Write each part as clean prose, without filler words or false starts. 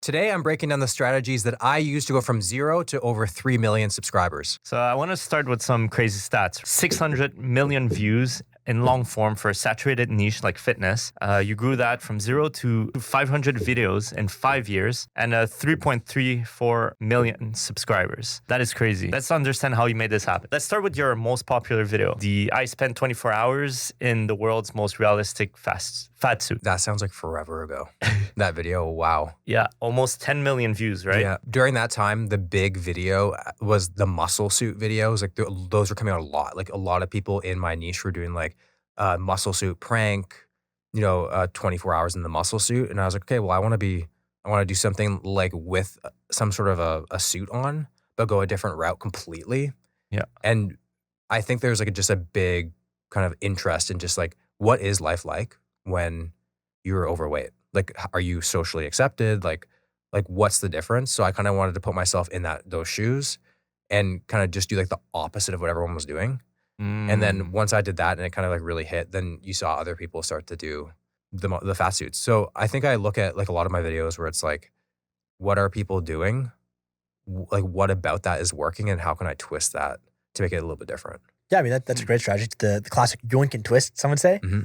Today, I'm breaking down the strategies that I use to go from 0 to over 3 million subscribers. So I want to start with some crazy stats. 600 million views in long form for a saturated niche like fitness. You grew that from 0 to 500 videos in 5 years and 3.34 million subscribers. That is crazy. Let's understand how you made this happen. Let's start with your most popular video. I spent 24 hours in the world's most realistic fat suit. That sounds like forever ago. That video, wow. Yeah, almost 10 million views, right? Yeah. During that time, the big video was the muscle suit videos. Like those were coming out a lot. Like a lot of people in my niche were doing like muscle suit prank, 24 hours in the muscle suit. And I was like, okay, well, I want to do something like with some sort of a suit on, but go a different route completely. Yeah. And I think there's like just a big kind of interest in just like, what is life like when you're overweight? Like, are you socially accepted? Like what's the difference? So I kind of wanted to put myself in those shoes and kind of just do like the opposite of what everyone was doing. And then once I did that and it kind of like really hit, then you saw other people start to do the fat suits. So I think I look at like a lot of my videos where it's like, what are people doing? Like what about that is working and how can I twist that to make it a little bit different? Yeah, I mean, that's a great strategy. The classic yoink and twist, some would say. Mm-hmm.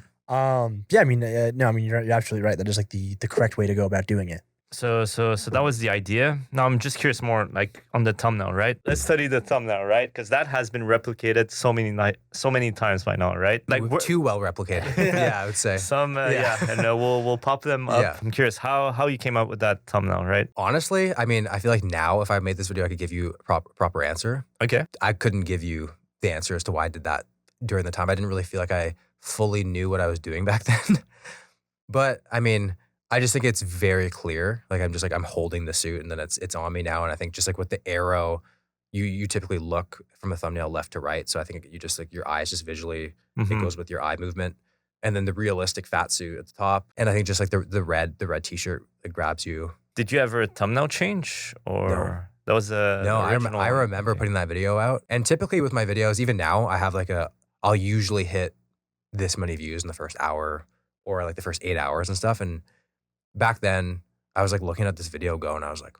Yeah, I mean, you're absolutely right. That is like the correct way to go about doing it. So that was the idea. Now I'm just curious more like on the thumbnail, right? Let's study the thumbnail, right? Because that has been replicated so many times by now, right? Like too well replicated. Yeah, I would say. And we'll pop them up. Yeah. I'm curious how you came up with that thumbnail, right? Honestly, I mean, I feel like now if I made this video, I could give you a proper answer. Okay. I couldn't give you the answer as to why I did that during the time. I didn't really feel like I fully knew what I was doing back then. But I mean, I just think it's very clear. Like I'm holding the suit and then it's on me now. And I think just like with the arrow, you typically look from a thumbnail left to right. So I think you just like your eyes just visually, it goes with your eye movement. And then the realistic fat suit at the top. And I think just like the red t-shirt, it grabs you. Did you ever thumbnail change or? No. That was I remember putting that video out. And typically with my videos, even now, I have like I'll usually hit this many views in the first hour or like the first 8 hours and stuff. And back then, I was like looking at this video go and I was like,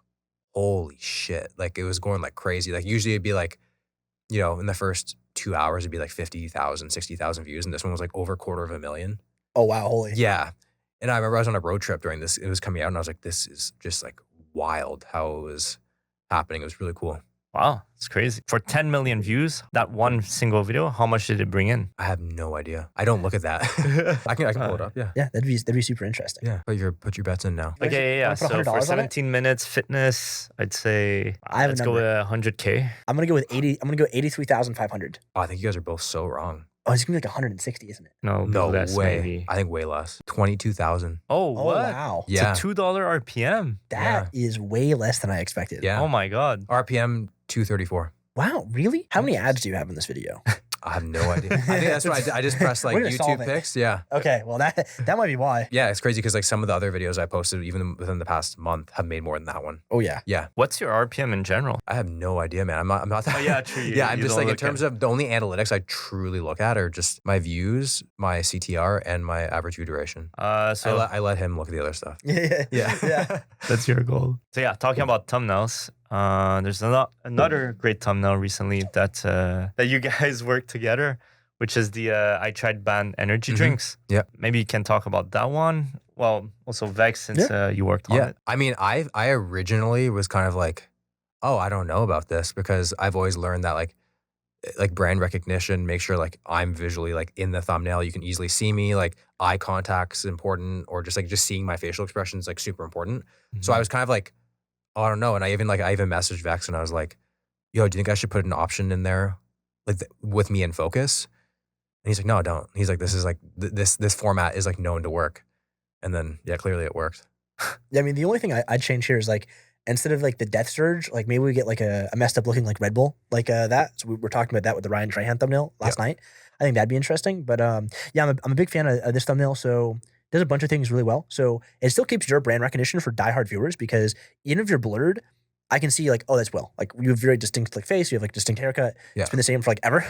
holy shit. Like it was going like crazy. Like usually it'd be like, in the first 2 hours, it'd be like 50,000, 60,000 views. And this one was like over 250,000. Oh, wow. Holy. Yeah. And I remember I was on a road trip during this. It was coming out and I was like, this is just like wild how it was happening. It was really cool. Wow, it's crazy. For 10 million views, that one single video, how much did it bring in? I have no idea. I don't look at that. I can pull it up. Yeah. Yeah, that'd be super interesting. Yeah. Put your bets in now. Okay, yeah. So for 17 minutes fitness, I'd say let's go with 100K. I'm gonna go with 80. I'm gonna go 83,500. Oh, I think you guys are both so wrong. Oh, it's gonna be like 160, isn't it? No less, way. Maybe. I think way less. 22,000. Oh, what? Wow. Yeah. It's a $2 RPM. That is way less than I expected. Yeah. Oh my God. RPM 234. Wow, really? How many ads do you have in this video? I have no idea. I think that's what I just pressed like YouTube picks. Yeah. Okay, well that might be why. Yeah, it's crazy because like some of the other videos I posted even within the past month have made more than that one. Oh yeah. Yeah. What's your RPM in general? I have no idea, man. I'm not that. Oh yeah, true. Yeah, I'm just like in terms of the only analytics I truly look at are just my views, my CTR, and my average view duration. So I let him look at the other stuff. Yeah. That's your goal. So yeah, talking about thumbnails. There's another great thumbnail recently that you guys worked together, which is the I tried ban energy drinks. Yeah. Maybe you can talk about that one. Well, also Vex since you worked on it. I mean, I originally was kind of like, oh, I don't know about this because I've always learned that like brand recognition, make sure like I'm visually like in the thumbnail, you can easily see me, like eye contact's important, or just seeing my facial expressions like super important. So I was kind of like, oh, I don't know. And I even messaged Vex and I was like, yo, do you think I should put an option in there like with me in focus? And he's like, no, don't. He's like, this is like, this format is like known to work. And then, yeah, clearly it worked. Yeah, I mean, the only thing I'd change here is like, instead of like the death surge, like maybe we get like a messed up looking like Red Bull, like that. So we were talking about that with the Ryan Trahan thumbnail last night. I think that'd be interesting. But yeah, I'm a big fan of this thumbnail. So does a bunch of things really well. So it still keeps your brand recognition for diehard viewers because even if you're blurred, I can see like, oh, that's Will. Like you have very distinct like face, you have like distinct haircut. Yeah. It's been the same for like ever.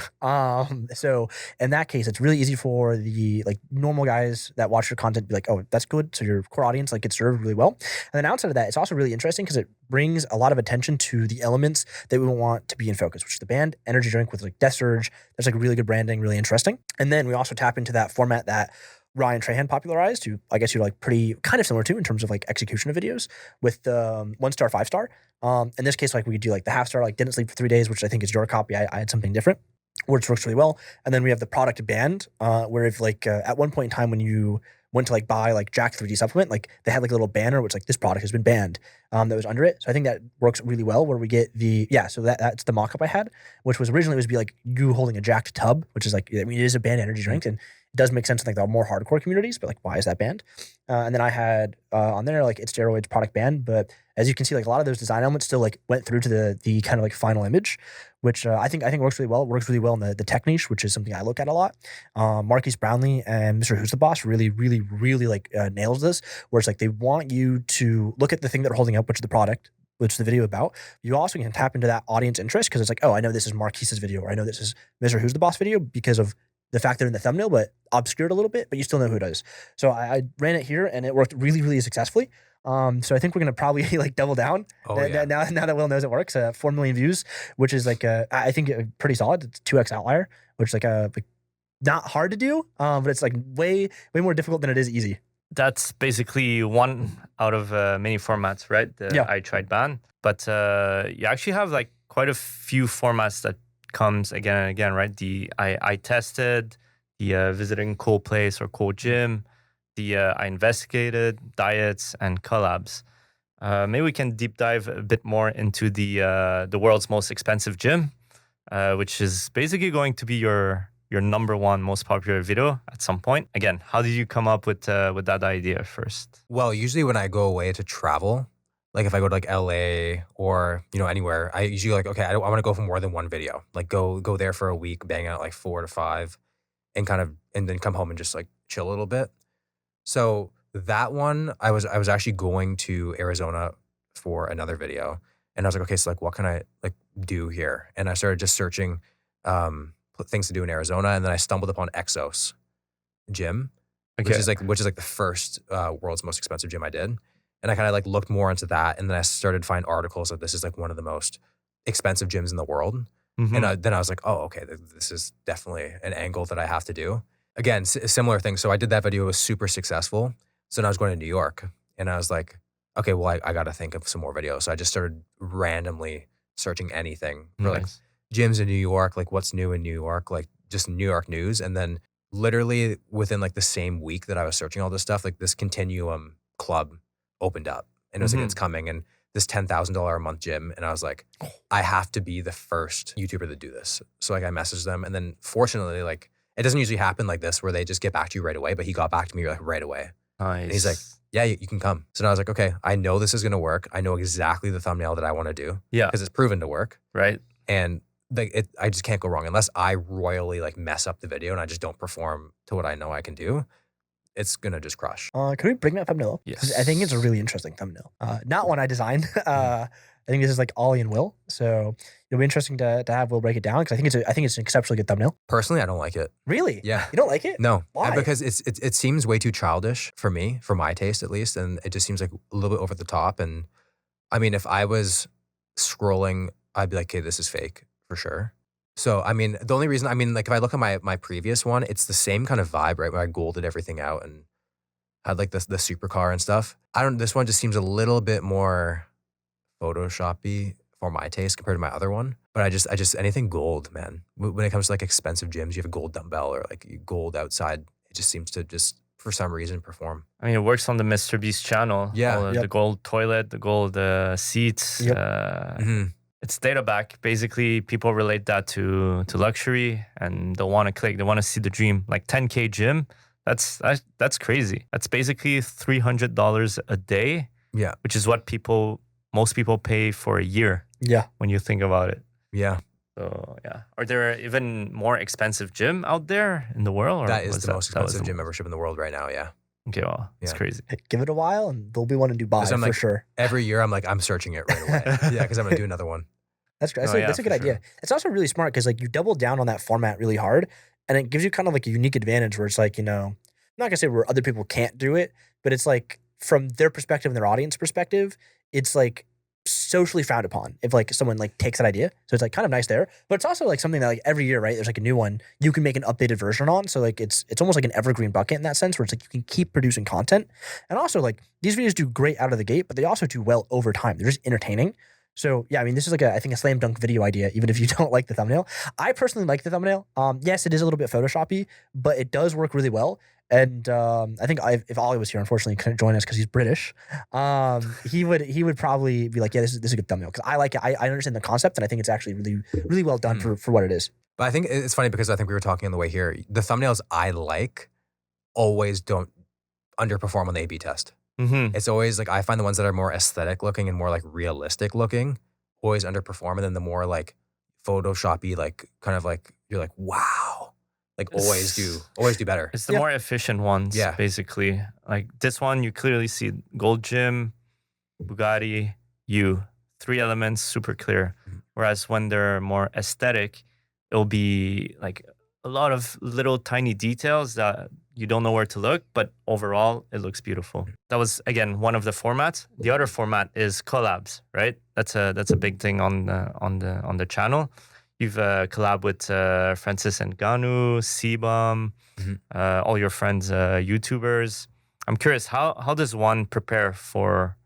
So in that case, it's really easy for the like normal guys that watch your content to be like, oh, that's good. So your core audience like gets served really well. And then outside of that, it's also really interesting because it brings a lot of attention to the elements that we want to be in focus, which is the band, energy drink with like Death Surge. There's like really good branding, really interesting. And then we also tap into that format that Ryan Trahan popularized, who I guess you're like pretty kind of similar to in terms of like execution of videos with 1 star, 5 star. In this case, like we could do like the half star, like didn't sleep for 3 days, which I think is your copy. I had something different, which works really well. And then we have the product band, where if like at one point in time when you went to like buy like Jack 3D supplement, like they had like a little banner which like this product has been banned that was under it. So I think that works really well where we get the so that's the mock-up I had, which was originally was be like you holding a jacked tub, which is like I mean it is a banned energy drink and it does make sense in like the more hardcore communities, but like why is that banned? And then I had on there like it's steroids product banned, but as you can see like a lot of those design elements still like went through to the kind of like final image, which I think works really well. It works really well in the tech niche, which is something I look at a lot. Marquise Brownlee and Mr. Who's the Boss really like nails this, where it's like they want you to look at the thing that they're holding up, which is the product, which is the video about. You also can tap into that audience interest because it's like, oh, I know this is Marquise's video, or I know this is Mr. Who's the Boss video because of the fact they're in the thumbnail, but obscured a little bit, but you still know who it is. So I ran it here and it worked really successfully. So I think we're gonna probably like double down now that Will knows it works. 4 million views, which is like I think pretty solid. It's 2x outlier, which is like not hard to do, but it's like way more difficult than it is easy. That's basically one out of many formats, right? I tried ban, but you actually have like quite a few formats that comes again and again, right? I tested, the visiting cool place or cool gym, the I investigated, diets, and collabs. Maybe we can deep dive a bit more into the world's most expensive gym, which is basically going to be your number one most popular video at some point. Again, how did you come up with that idea first? Well, usually when I go away to travel, like if I go to like LA or, anywhere, I usually like, okay, I want to go for more than one video. Like go there for a week, bang out like 4 to 5 and then come home and just like chill a little bit. So that one, I was actually going to Arizona for another video and I was like, okay, so like what can I like do here? And I started just searching things to do in Arizona, and then I stumbled upon Exos Gym, which is like the first world's most expensive gym I did. And I kind of like looked more into that, and then I started to find articles that this is like one of the most expensive gyms in the world. Mm-hmm. And then I was like, oh, okay, this is definitely an angle that I have to do. Again, similar thing. So I did that video, it was super successful. So then I was going to New York, and I was like, okay, well, I got to think of some more videos. So I just started randomly searching anything for like gyms in New York, like what's new in New York, like just New York news. And then literally within like the same week that I was searching all this stuff, like this Continuum club opened up, and it was like, it's coming, and this $10,000 a month gym. And I was like, I have to be the first YouTuber to do this. So like I messaged them, and then fortunately, like it doesn't usually happen like this where they just get back to you right away, but he got back to me like right away. Nice. And he's like, yeah, you can come. So now I was like, okay, I know this is going to work. I know exactly the thumbnail that I want to do. Yeah. Because it's proven to work. Right. And like I just can't go wrong unless I royally like mess up the video and I just don't perform to what I know I can do. It's gonna just crush. Can we bring that thumbnail up? Yes. I think it's a really interesting thumbnail. Not one I designed. I think this is like Ollie and Will. So it'll be interesting to have Will break it down because I think it's an exceptionally good thumbnail. Personally, I don't like it. Really? Yeah. You don't like it? No. Why? Because it seems way too childish for me, for my taste at least, and it just seems like a little bit over the top. And I mean, if I was scrolling, I'd be like, okay, this is fake for sure. So, I mean, the only reason, like if I look at my previous one, it's the same kind of vibe, right? Where I golded everything out and had like the supercar and stuff. This one just seems a little bit more Photoshoppy for my taste compared to my other one. But I just anything gold, man. When it comes to like expensive gyms, you have a gold dumbbell or like gold outside. It just seems to just, for some reason, perform. I mean, it works on the Mr. Beast channel. Yeah. The gold toilet, the gold seats. Yep. It's data back. Basically, people relate that to luxury, and they want to click. They want to see the dream. Like 10K gym, that's crazy. That's basically $300 a day. Yeah, which is what most people pay for a year. Yeah, when you think about it. Yeah. So yeah, are there even more expensive gym out there in the world? Or that is the most expensive gym membership in the world right now. Yeah. Okay, wow, it's Yeah. crazy. Give it a while, and there'll be one in Dubai I'm for like, sure. every year I'm like, I'm searching it right away. Yeah, because I'm gonna do another one. That's great. No, That's a for good idea. sure. It's also really smart because like you double down on that format really hard, and it gives you kind of like a unique advantage where it's like, I'm not gonna say where other people can't do it, but it's like from their perspective and their audience perspective, it's like socially frowned upon if like someone like takes that idea. So it's like kind of nice there. But it's also like something that like every year, right? There's like a new one you can make an updated version on. So like it's almost like an evergreen bucket in that sense where it's like you can keep producing content. And also like these videos do great out of the gate, but they also do well over time. They're just entertaining. So yeah, I mean, this is like I think a slam dunk video idea, even if you don't like the thumbnail. I personally like the thumbnail. Yes, it is a little bit Photoshoppy, but it does work really well. And I think if Ollie was here, unfortunately, he couldn't join us because he's British. He would probably be like, yeah, this is a good thumbnail because I like it. I understand the concept, and I think it's actually really really well done for what it is. But I think it's funny because I think we were talking on the way here. The thumbnails I like always don't underperform on the A/B test. Mm-hmm. It's always like I find the ones that are more aesthetic looking and more like realistic looking always underperform, and then the more like Photoshoppy, like kind of like you're like wow, like always do better. It's the Yep. more efficient ones, Yeah. basically. Like this one, you clearly see Gold Gym, Bugatti, you. 3 elements, super clear. Mhm. Whereas when they're more aesthetic, it'll be like a lot of little tiny details that you don't know where to look, but overall, it looks beautiful. That was, again, one of the formats. The other format is collabs, right? That's a big thing on the channel. You've collab with Francis and Ganu, Sebum, Mhm. all your friends, YouTubers. I'm curious, how does one prepare for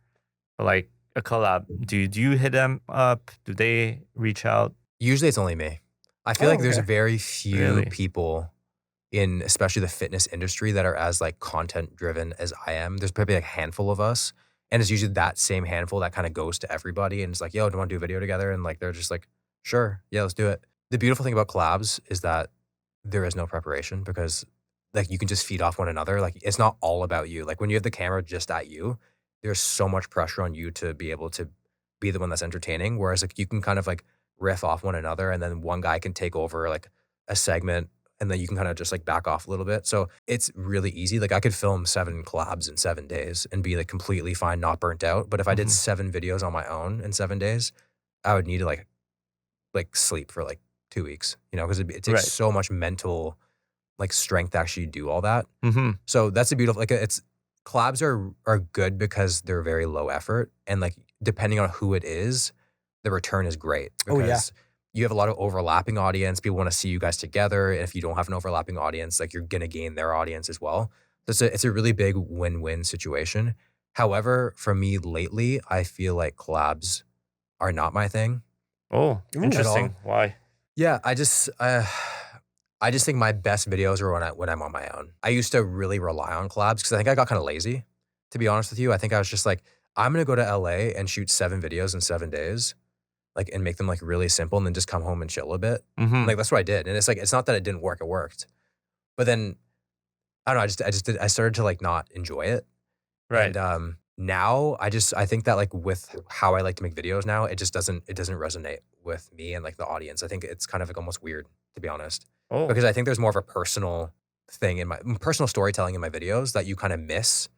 like a collab? Do you hit them up? Do they reach out? Usually it's only me. I feel Oh, like there's okay. very few Really? people in especially the fitness industry that are as like content driven as I am. There's probably like a handful of us. And it's usually that same handful that kind of goes to everybody and it's like, yo, do you want to do a video together? And like they're just like, sure, yeah, let's do it. The beautiful thing about collabs is that there is no preparation because like you can just feed off one another. Like it's not all about you. Like when you have the camera just at you, there's so much pressure on you to be able to be the one that's entertaining. Whereas like you can kind of like riff off one another and then one guy can take over like a segment and then you can kind of just like back off a little bit. So it's really easy. Like I could film 7 collabs in 7 days and be like completely fine, not burnt out. But if I did Mhm. 7 videos on my own in 7 days, I would need to like sleep for like 2 weeks, because it takes Right. so much mental like strength to actually do all that. Mm-hmm. So that's a beautiful, like it's collabs are good because they're very low effort and like depending on who it is, the return is great Oh, yeah. because you have a lot of overlapping audience. People want to see you guys together. And if you don't have an overlapping audience, like you're going to gain their audience as well. So it's a really big win-win situation. However, for me lately, I feel like collabs are not my thing. Oh, Ooh. interesting. Why? Yeah, I just think my best videos are when I'm on my own. I used to really rely on collabs because I think I got kind of lazy, to be honest with you. I think I was just like, I'm gonna go to LA and shoot 7 videos in 7 days, like and make them like really simple and then just come home and chill a bit. Mm-hmm. Like that's what I did. And it's like it's not that it didn't work, it worked. But then I don't know, I started to like not enjoy it. Right. And now I think that like with how I like to make videos now, it doesn't resonate with me and like the audience. I think it's kind of like almost weird, to be honest. Oh, Because I think there's more of a personal thing in my personal storytelling in my videos that you kind of miss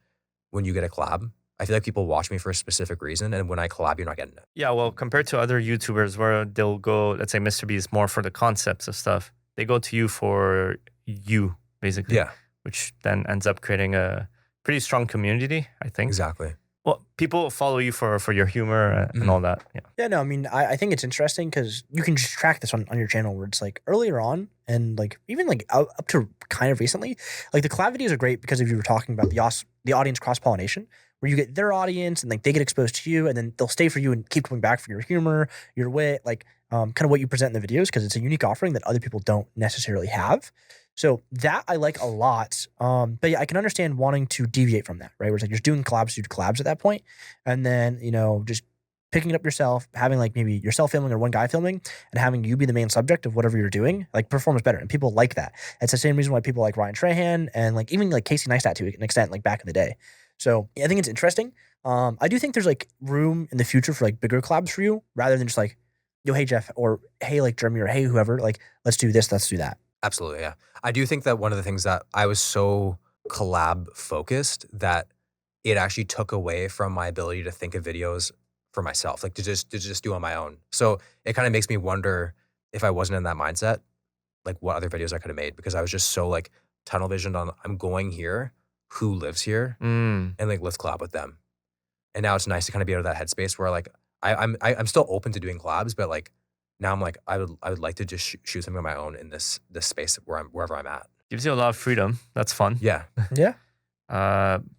when you get a collab. I feel like people watch me for a specific reason, and when I collab, you're not getting it. yeah. Well, compared to other YouTubers where they'll go, let's say Mr. B is more for the concepts of stuff. They go to you for you, basically. Yeah, Which then ends up creating a pretty strong community, I think. exactly. Well, people follow you for your humor and Mhm. all that. Yeah. Yeah, no, I mean, I think it's interesting because you can just track this on your channel where it's like earlier on and like even like up to kind of recently, like the collab videos are great because if you were talking about the audience cross-pollination where you get their audience and like they get exposed to you and then they'll stay for you and keep coming back for your humor, your wit, like kind of what you present in the videos because it's a unique offering that other people don't necessarily have. So that I like a lot. But yeah, I can understand wanting to deviate from that, right? Where it's like you're doing collabs to do collabs at that point, and then just picking it up yourself, having like maybe yourself filming or one guy filming, and having you be the main subject of whatever you're doing, like performs better, and people like that. It's the same reason why people like Ryan Trahan and like even like Casey Neistat to an extent, like back in the day. So yeah, I think it's interesting. I do think there's like room in the future for like bigger collabs for you, rather than just like, yo, hey Jeff, or hey like Jeremy, or hey whoever, like let's do this, let's do that. Absolutely, yeah. I do think that one of the things that I was so collab focused that it actually took away from my ability to think of videos for myself, like to just do on my own. So it kind of makes me wonder if I wasn't in that mindset, like what other videos I could have made, because I was just so like tunnel visioned on I'm going here, who lives here, and like let's collab with them. And now it's nice to kind of be out of that headspace where like I'm still open to doing collabs, but like now I'm like I would like to just shoot something on my own in this space wherever I'm at. Gives you a lot of freedom. That's fun. Yeah. Yeah.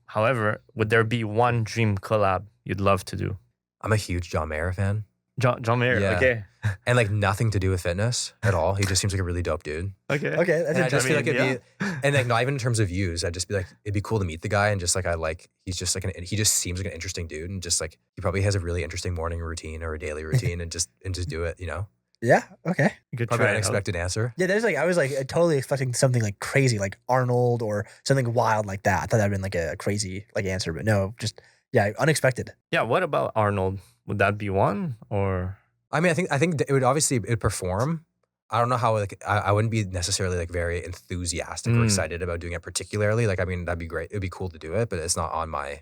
However, would there be one dream collab you'd love to do? I'm a huge John Mayer fan. John Mayer. Yeah. Okay. And like nothing to do with fitness at all. He just seems like a really dope dude. Okay. Okay. That's And I just feel like interesting. it'd be, and like not even in terms of views, I'd just be like, it'd be cool to meet the guy and just like he's just like he just seems like an interesting dude and just like he probably has a really interesting morning routine or a daily routine and just do it, you know? Yeah. Okay. Good Probably an try. unexpected answer. Yeah. I was like totally expecting something like crazy, like Arnold or something wild like that. I thought that'd been like a crazy like answer, but no, just unexpected. Yeah. What about Arnold? Would that be one or? I mean, I think it would obviously it'd perform. I don't know how like I wouldn't be necessarily like very enthusiastic or excited about doing it particularly. Like I mean, that'd be great. It'd be cool to do it, but it's not on my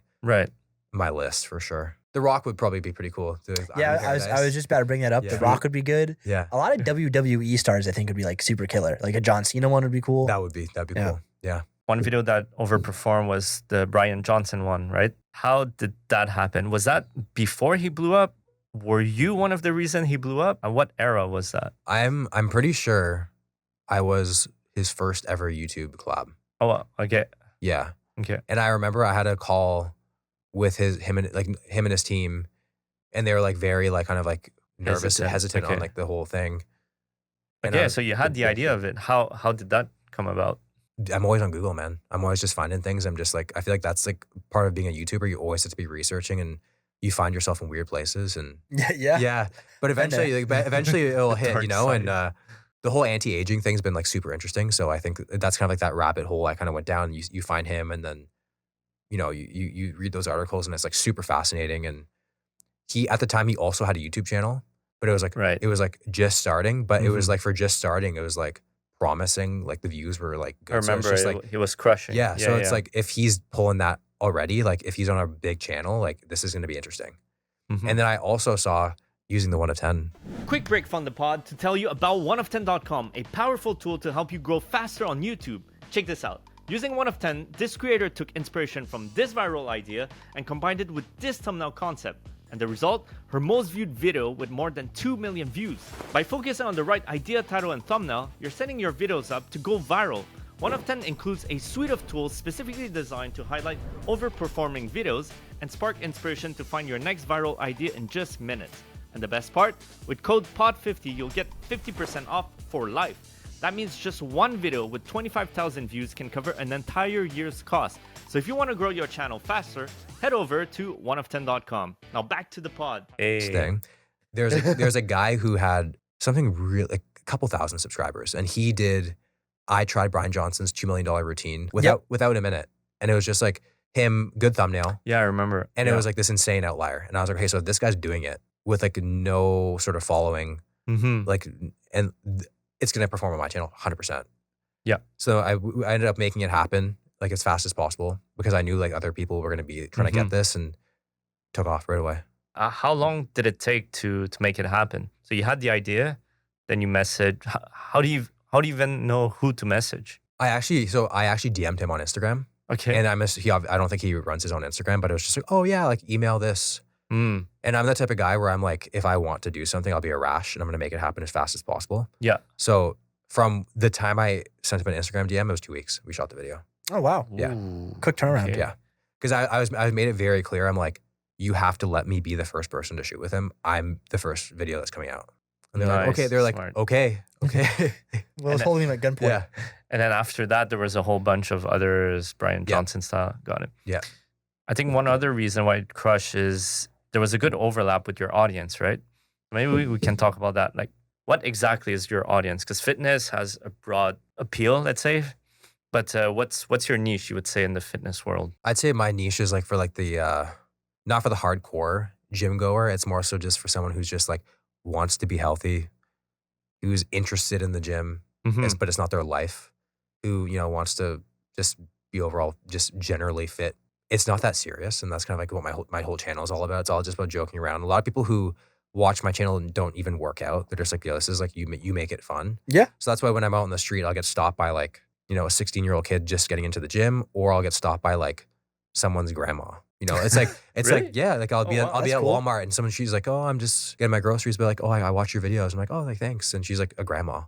list for sure. The Rock would probably be pretty cool. Yeah, I was just about to bring that up. Yeah. The Rock would be good. Yeah, A lot of WWE stars I think would be like super killer. Like a John Cena one would be cool. that'd be Yeah. cool. Yeah. One video that overperformed was the Bryan Johnson one, right? How did that happen? Was that before he blew up? Were you one of the reason he blew up? And what era was that? I'm pretty sure I was his first ever YouTube collab. Oh, wow. Okay. Yeah. Okay. And I remember I had a call with him and his team, and they were like very like kind of like nervous and hesitant on Okay. like the whole thing. And Okay, so you had the idea of it. How did that come about? I'm always on Google, man. I'm always just finding things. I'm just like I feel like that's like part of being a YouTuber. You always have to be researching, and you find yourself in weird places. And Yeah. but eventually, it'll hit, Dark you know. side. And the whole anti-aging thing's been like super interesting. So I think that's kind of like that rabbit hole I kind of went down. You find him, and then you know you read those articles, and it's like super fascinating. And he at the time he also had a YouTube channel, but it was like Right. it was like just starting. But it was Mhm. like for just starting, it was like promising. Like the views were like good. I So it's remember just like he was crushing. yeah. So it's like if he's pulling that already, like if he's on a big channel, like this is going to be interesting. Mhm. And then I also saw using the 1 of 10. Quick break from the pod to tell you about 1of10.com, a powerful tool to help you grow faster on YouTube. Check this out. Using 1 of 10, this creator took inspiration from this viral idea and combined it with this thumbnail concept. And the result? Her most viewed video with more than 2 million views. By focusing on the right idea, title, and thumbnail, you're setting your videos up to go viral. 1 of 10 includes a suite of tools specifically designed to highlight overperforming videos and spark inspiration to find your next viral idea in just minutes. And the best part? With code POD50, you'll get 50% off for life. That means just one video with 25,000 views can cover an entire year's cost. So if you want to grow your channel faster, head over to 1of10.com. Now back to the pod. Thing. There's a guy who had something real, like a couple thousand subscribers, and he did. I tried Bryan Johnson's $2 million routine without him in it, and it was just like him, good thumbnail, Yeah, I remember. and it was like this insane outlier. And I was like, hey, so this guy's doing it with like no sort of following, like, and it's gonna perform on my channel 100%. Yeah. So I ended up making it happen like as fast as possible because I knew like other people were gonna be trying to get this, and took off right away. How long did it take to make it happen? So you had the idea, then you message. How do you even know who to message? I actually DM'd him on Instagram, Okay. and I don't think he runs his own Instagram, but it was just like, oh yeah, like email this. Mm. And I'm the type of guy where I'm like, if I want to do something, I'll be a rash and I'm gonna make it happen as fast as possible. Yeah. So from the time I sent him an Instagram DM, it was 2 weeks. We shot the video. Oh wow. Yeah. Ooh. Quick turnaround. Okay. Yeah. Because I made it very clear. I'm like, you have to let me be the first person to shoot with him. I'm the first video that's coming out. And they're like, Nice, okay. They're like, smart. okay. Well, it's holding him at gunpoint. Yeah. And then after that, there was a whole bunch of others, Bryan Yeah. Johnson style. Got it. Yeah. I think one other reason why it crushed is there was a good overlap with your audience, right? Maybe we can talk about that. Like, what exactly is your audience? Because fitness has a broad appeal, let's say. But what's your niche, you would say, in the fitness world? I'd say my niche is like for like the, not for the hardcore gym goer. It's more so just for someone who's just like wants to be healthy, who's interested in the gym, Mhm. but it's not their life, who, you know, wants to just be overall just generally fit. It's not that serious, and that's kind of like what my whole channel is all about. It's all just about joking around. A lot of people who watch my channel and don't even work out. They're just like, yo, this is like, you make it fun. Yeah. So that's why when I'm out on the street, I'll get stopped by like, you know, a 16-year-old kid just getting into the gym, or I'll get stopped by like someone's grandma. You know, it's like, Really? like, yeah, like I'll be wow, at that's cool. Walmart and she's like, oh, I'm just getting my groceries, but like, oh, I watch your videos. I'm like, oh, like, thanks. And she's like a grandma.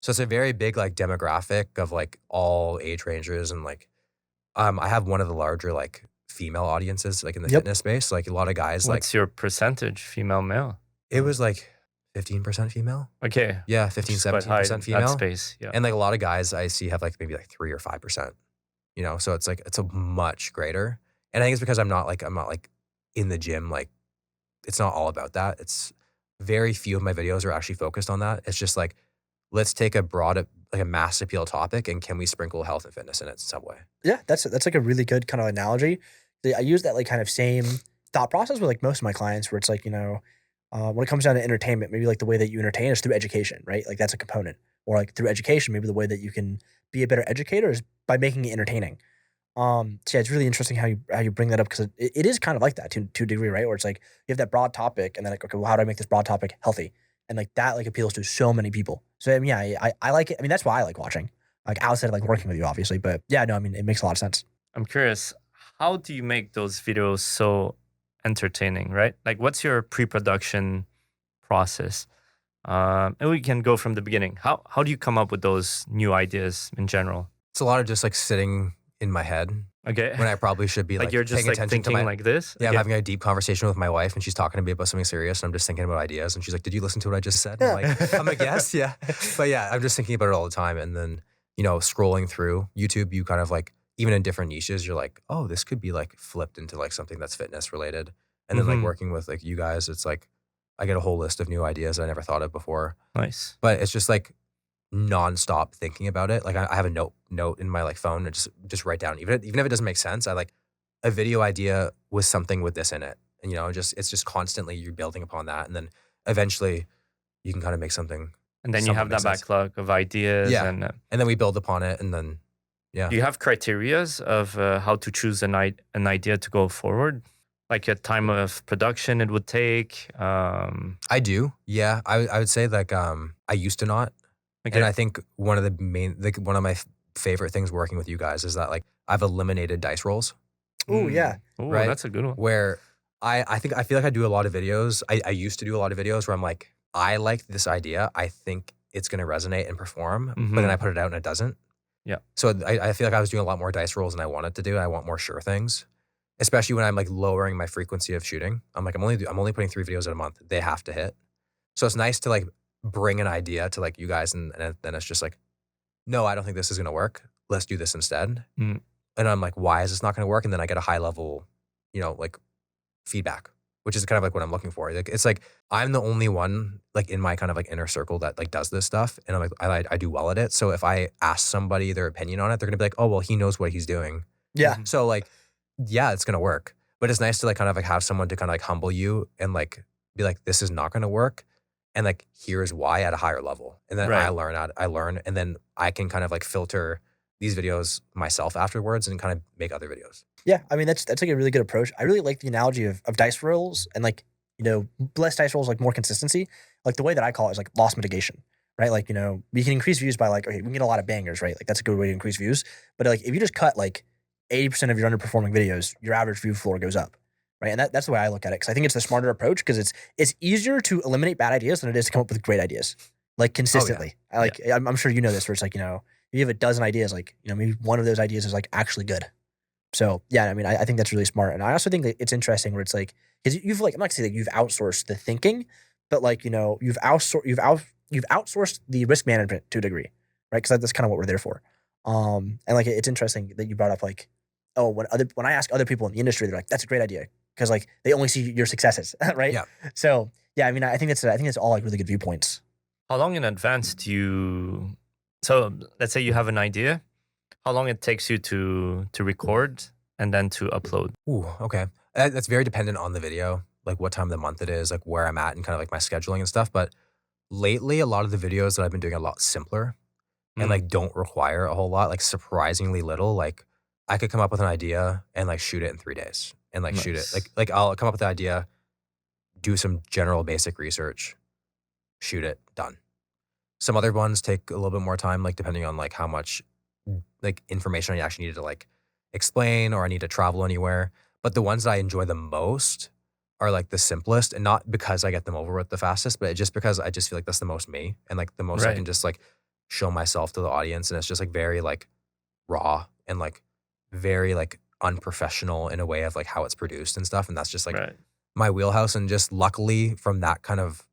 So it's a very big like demographic of like all age ranges. And like, I have one of the larger like female audiences like in the Yep. fitness space. Like a lot of guys, like What's your percentage, female, male? it was like 15% female. Okay. Yeah, Which 15, is quite high 17% in female. that space. Yeah. And like a lot of guys I see have like maybe like 3 or 5%, you know? So it's like, it's a much greater. And I think it's because I'm not like in the gym. Like it's not all about that. It's very few of my videos are actually focused on that. It's just like, let's take a broad, like a mass appeal topic and can we sprinkle health and fitness in it in some way? Yeah, that's like a really good kind of analogy. I use that like kind of same thought process with like most of my clients, where it's like, you know, when it comes down to entertainment, maybe like the way that you entertain is through education, right? Like that's a component. Or like through education, maybe the way that you can be a better educator is by making it entertaining. So yeah, it's really interesting how you bring that up, because it is kind of like that to a degree, right? Where it's like you have that broad topic, and then like, okay, well, how do I make this broad topic healthy? And like that like appeals to so many people. So I mean, yeah, I like it. I mean, that's why I like watching. Like outside of like working with you, obviously, but yeah, no, I mean, it makes a lot of sense. I'm curious, how do you make those videos so entertaining, right? Like, what's your pre-production process? And we can go from the beginning. How do you come up with those new ideas in general? It's a lot of just like sitting in my head Okay. when I probably should be like, like you're just paying like attention to thinking my, like this? yeah, Okay. I'm having a deep conversation with my wife and she's talking to me about something serious and I'm just thinking about ideas and she's like, did you listen to what I just said? And I'm like, yes, yeah. But yeah, I'm just thinking about it all the time. And then, you know, scrolling through YouTube, you kind of like, even in different niches, you're like, oh, this could be like flipped into like something that's fitness related. And then like Mhm. working with like you guys, it's like, I get a whole list of new ideas I never thought of before. Nice. But it's just like nonstop thinking about it. Like I have a note in my like phone and just write down, even if it doesn't make sense, I like a video idea with something with this in it. And you know, it's just constantly you're building upon that. And then eventually you can kind of make something. And then you something have that makes sense. backlog of ideas. Yeah. And And then we build upon it. And then, yeah. do you have criterias of how to choose an idea to go forward? Like a time of production it would take? I do. Yeah. I would say like, I used to not. Okay. And I think one of the main, like one of my favorite things working with you guys is that like I've eliminated dice rolls. Ooh, yeah. Oh, Right? that's a good one. Where I feel like I do a lot of videos. I used to do a lot of videos where I'm like, I like this idea. I think it's going to resonate and perform, but then I put it out and it doesn't. Yeah. So I feel like I was doing a lot more dice rolls than I wanted to do. I want more sure things, especially when I'm like lowering my frequency of shooting. I'm like, I'm only putting 3 videos in a month. They have to hit. So it's nice to like bring an idea to like you guys and then it's just like, no, I don't think this is going to work. Let's do this instead. Mm. And I'm like, why is this not going to work? And then I get a high level, you know, like feedback, which is kind of like what I'm looking for. Like, it's like, I'm the only one like in my kind of like inner circle that like does this stuff. And I'm like, I do well at it. So if I ask somebody their opinion on it, they're going to be like, oh, well, he knows what he's doing. Yeah. So like, yeah, it's going to work. But it's nice to like kind of like have someone to kind of like humble you and like be like, this is not going to work. And like, here's why at a higher level. And then Right. I learn, and then I can kind of like filter these videos myself afterwards and kind of make other videos. Yeah, I mean that's like a really good approach. I really like the analogy of dice rolls and like, you know, less dice rolls, like more consistency. Like the way that I call it is like loss mitigation, right? Like, you know, we can increase views by like, okay, we can get a lot of bangers, right? Like that's a good way to increase views. But like if you just cut like 80% of your underperforming videos, your average view floor goes up, right? And that's the way I look at it, because I think it's the smarter approach, because it's easier to eliminate bad ideas than it is to come up with great ideas, like consistently. I'm sure you know this, where it's like, you know, if you have a dozen ideas, like, you know, maybe one of those ideas is like actually good. So yeah, I mean, I think that's really smart. And I also think that it's interesting where it's like, because you've like, I'm not saying that you've outsourced the thinking, but like, you know, you've outsourced the risk management to a degree, right? Because that's kind of what we're there for. And like, it's interesting that you brought up like, oh, when I ask other people in the industry, they're like, that's a great idea, because like they only see your successes, right? Yeah. So yeah, I mean, I think that's all like really good viewpoints. How long in advance do you... So let's say you have an idea. How long it takes you to record and then to upload? Ooh, okay. That's very dependent on the video, like what time of the month it is, like where I'm at and kind of like my scheduling and stuff. But lately, a lot of the videos that I've been doing are a lot simpler and like don't require a whole lot, like surprisingly little. Like I could come up with an idea and like shoot it in 3 days and like shoot it. Nice. Like I'll come up with the idea, do some general basic research, shoot it, done. Some other ones take a little bit more time, like depending on like how much like information I actually need to like explain or I need to travel anywhere. But the ones that I enjoy the most are like the simplest, and not because I get them over with the fastest, but just because I just feel like that's the most me and like the most I Right. can just like show myself to the audience. And it's just like very like raw and like very like unprofessional in a way of like how it's produced and stuff. And that's just like Right. my wheelhouse. And just luckily from that kind of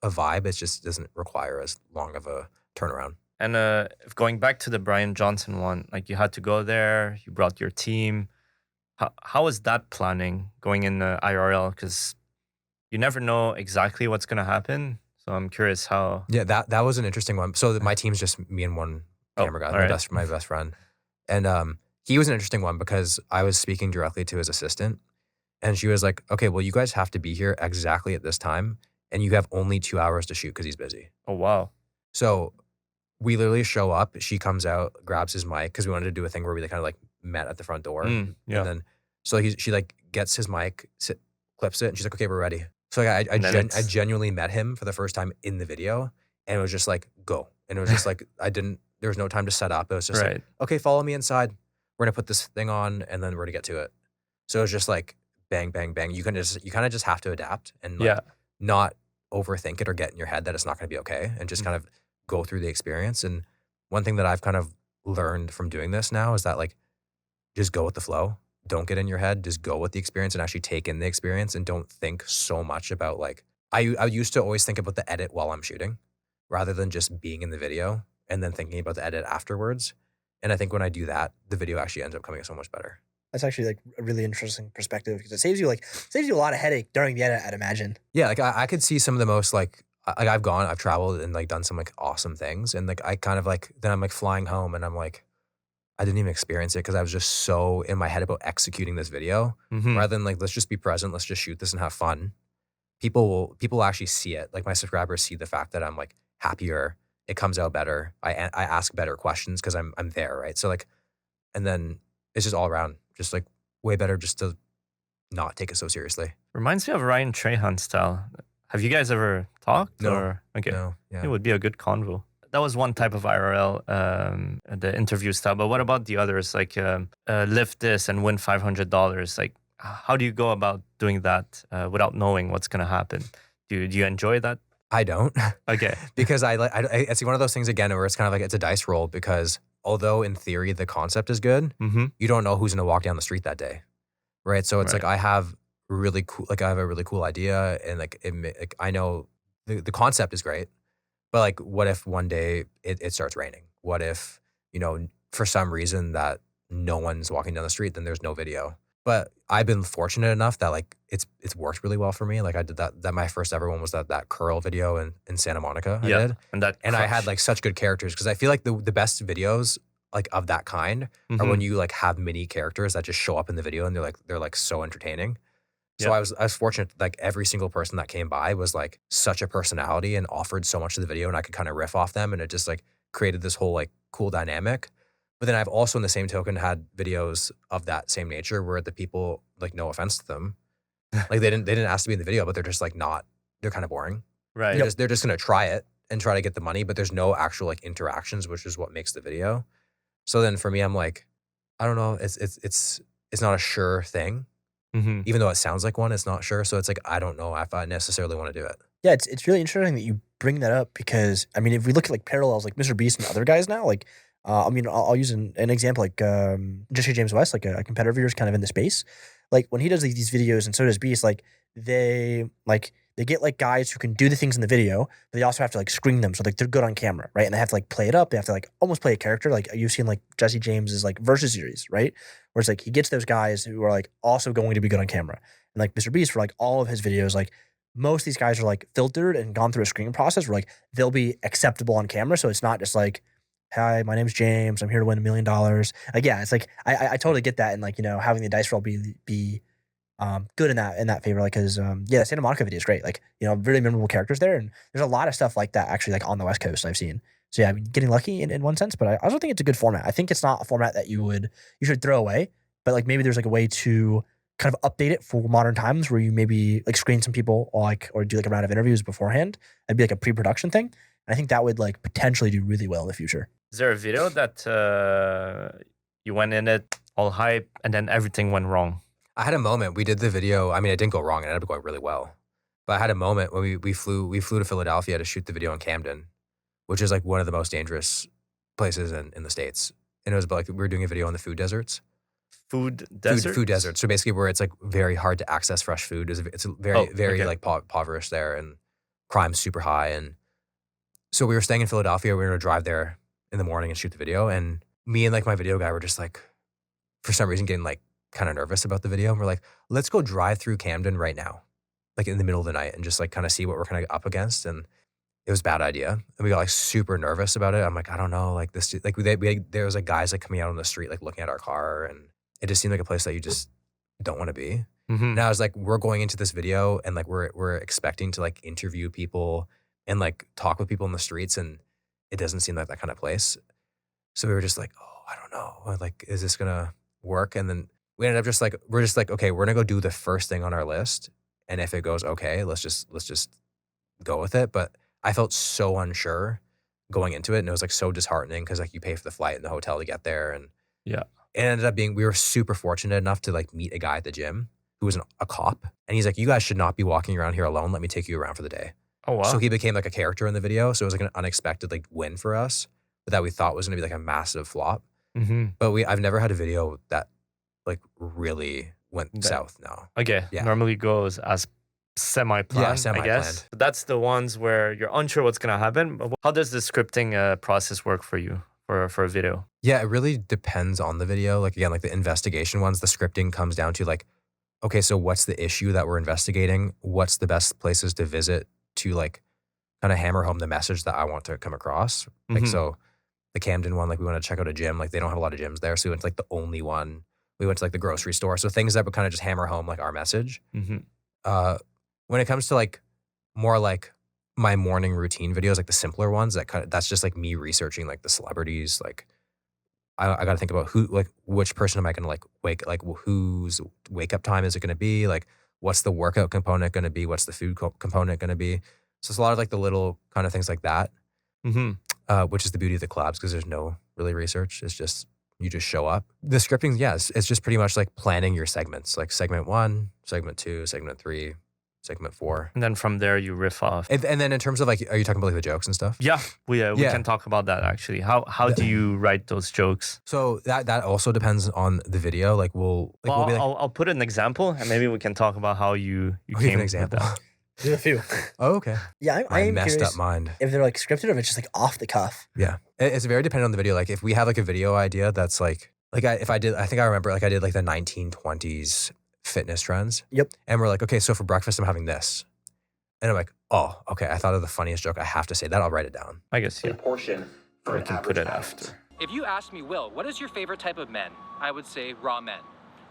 a vibe, it just doesn't require as long of a turnaround. And going back to the Bryan Johnson one, like you had to go there, you brought your team. How was that planning going in IRL? Because you never know exactly what's going to happen. So I'm curious how. Yeah, that was an interesting one. So my team's just me and one Oh, camera guy, all my right. my best friend. And he was an interesting one because I was speaking directly to his assistant, and she was like, okay, well, you guys have to be here exactly at this time, and you have only 2 hours to shoot because he's busy. Oh, wow. So we literally show up, she comes out, grabs his mic, because we wanted to do a thing where we kind of like met at the front door. Yeah. And then, so she like gets his mic, clips it, and she's like, okay, we're ready. So like, I And then it's- genuinely met him for the first time in the video, and it was just like, go. And it was just like, there was no time to set up. It was just Right. like, okay, follow me inside. We're gonna put this thing on, and then we're gonna get to it. So it was just like, bang, bang, bang. You kind of just have to adapt and like, Yeah. not overthink it or get in your head that it's not gonna be okay, and just kind of go through the experience. And one thing that I've kind of learned from doing this now is that like, just go with the flow. Don't get in your head. Just go with the experience and actually take in the experience, and don't think so much about like, I used to always think about the edit while I'm shooting rather than just being in the video and then thinking about the edit afterwards. And I think when I do that, the video actually ends up coming so much better. That's actually like a really interesting perspective because it saves you a lot of headache during the edit, I'd imagine. Yeah, like I could see some of the most like I've traveled and like done some like awesome things, and like I kind of like then I'm like flying home and I'm like, I didn't even experience it because I was just so in my head about executing this video Mhm. rather than like, let's just be present, let's just shoot this and have fun. People will actually see it. Like my subscribers see the fact that I'm like happier, it comes out better. I ask better questions because I'm there, right? So like, and then it's just all around just like way better just to not take it so seriously. Reminds me of Ryan Trahan style. Have you guys ever talked? No. Or? Okay. No, yeah. It would be a good convo. That was one type of IRL, the interview style. But what about the others? Like lift this and win $500. Like, how do you go about doing that without knowing what's going to happen? Do you enjoy that? I don't. Okay. Because it's one of those things again where it's kind of like it's a dice roll, because although in theory the concept is good, Mm-hmm. you don't know who's going to walk down the street that day, right? So it's Right. like I have a really cool idea, and like I know the concept is great, but like what if one day it starts raining? What if, for some reason that no one's walking down the street, then there's no video. But I've been fortunate enough that like it's worked really well for me. Like I did that my first ever one was that curl video in Santa Monica I did. And I had like such good characters, because I feel like the best videos like of that kind are when you like have mini characters that just show up in the video, and they're like so entertaining. So Yeah. I was fortunate, like every single person that came by was like such a personality and offered so much to the video, and I could kind of riff off them, and it just like created this whole like cool dynamic. But then I've also in the same token had videos of that same nature where the people, like, no offense to them, like they didn't ask to be in the video, but they're just like they're kind of boring. Right. They're just gonna try it and try to get the money, but there's no actual like interactions, which is what makes the video. So then for me, I'm like, I don't know, it's not a sure thing. Mm-hmm. Even though it sounds like one, it's not sure. So it's like, I don't know if I necessarily want to do it. Yeah, it's really interesting that you bring that up because I mean, if we look at like parallels, like Mr. Beast and other guys now, like I mean, I'll use an example like Jesse James West, like a competitor of yours, kind of in the space. Like when he does these videos, and so does Beast, like they get like guys who can do the things in the video, but they also have to like screen them, so like they're good on camera, right? And they have to like play it up. They have to like almost play a character. Like you've seen like Jesse James's like Versus series, right? Where it's like he gets those guys who are like also going to be good on camera. And like Mr. Beast, for like all of his videos, like most of these guys are like filtered and gone through a screening process where like they'll be acceptable on camera. So it's not just like, hi, my name's James, I'm here to win $1 million. Like, yeah, it's like I totally get that, and like, having the dice roll be good in that favor. Like, cause yeah, the Santa Monica video is great. Like, really memorable characters there, and there's a lot of stuff like that actually like on the West Coast I've seen. So yeah, I mean, getting lucky in one sense, but I also think it's a good format. I think it's not a format that you should throw away, but like maybe there's like a way to kind of update it for modern times where you maybe like screen some people or do like a round of interviews beforehand. It'd be like a pre-production thing. And I think that would like potentially do really well in the future. Is there a video that you went in it all hype and then everything went wrong? I had a moment. We did the video. I mean, it didn't go wrong. It ended up going really well. But I had a moment when we flew to Philadelphia to shoot the video in Camden, which is like one of the most dangerous places in the States. And it was about like we were doing a video on the food deserts. Food desert? Food desert. So basically where it's like very hard to access fresh food. It's very like impoverished there, and crime's super high. And so we were staying in Philadelphia. We were going to drive there in the morning and shoot the video. And me and like my video guy were just like, for some reason, getting like kind of nervous about the video. And we're like, let's go drive through Camden right now, like in the middle of the night, and just like kind of see what we're kind of up against. And it was a bad idea. And we got like super nervous about it. I'm like, I don't know, like this, like there was like guys like coming out on the street, like looking at our car, and it just seemed like a place that you just don't want to be. Mm-hmm. And I was like, we're going into this video and like we're expecting to like interview people and like talk with people in the streets, and it doesn't seem like that kind of place. So we were just like, oh, I don't know, like, is this gonna work? And then we ended up just like, we're just like, okay, we're gonna go do the first thing on our list, and if it goes okay, let's just go with it. But I felt so unsure going into it, and it was like so disheartening because like you pay for the flight and the hotel to get there, and yeah, it ended up being, we were super fortunate enough to like meet a guy at the gym who was a cop, and he's like, you guys should not be walking around here alone. Let me take you around for the day. Oh wow. So he became like a character in the video. So it was like an unexpected like win for us, but that we thought was gonna be like a massive flop. Mm-hmm. But I've never had a video that like really went south. No. Okay. Yeah. Normally goes as semi-planned, I semi-planned. guess. That's the ones where you're unsure what's gonna happen. But how does the scripting process work for you for a video? Yeah, it really depends on the video. Like again, like the investigation ones, the scripting comes down to like, okay, so what's the issue that we're investigating? What's the best places to visit to like kind of hammer home the message that I want to come across? Like, Mhm. so the Camden one, like we want to check out a gym. Like they don't have a lot of gyms there. So we went to like the only one. We went to like the grocery store. So things that would kind of just hammer home like our message. Mm-hmm. When it comes to like more like my morning routine videos, like the simpler ones, that's just like me researching like the celebrities. Like I got to think about which person am I going to like whose wake up time is it going to be? Like what's the workout component going to be? What's the food component going to be? So it's a lot of like the little kind of things like that, Mm-hmm. which is the beauty of the collabs because there's no really research. It's just, you just show up. The scripting, yes, it's just pretty much like planning your segments, like segment 1, segment 2, segment 3, segment 4. And then from there you riff off. And then in terms of like, are you talking about like the jokes and stuff? Yeah, we Yeah. can talk about that actually. How do you write those jokes? So that also depends on the video. Like we'll be like, I'll put an example and maybe we can talk about how you I'll give came an with example. that. There's a few. Oh, okay. Yeah, I My am messed curious up mind. if they're like scripted or if it's just like off the cuff. Yeah, it's very dependent on the video. Like if we have like a video idea that's like I think I remember like I did like the 1920s fitness trends. Yep. And we're like, okay, so for breakfast I'm having this, and I'm like, oh, okay, I thought of the funniest joke. I have to say that. I'll write it down. I guess yeah. Portion for We an can average put it adult. after. If you asked me, Will, what is your favorite type of men? I would say raw men,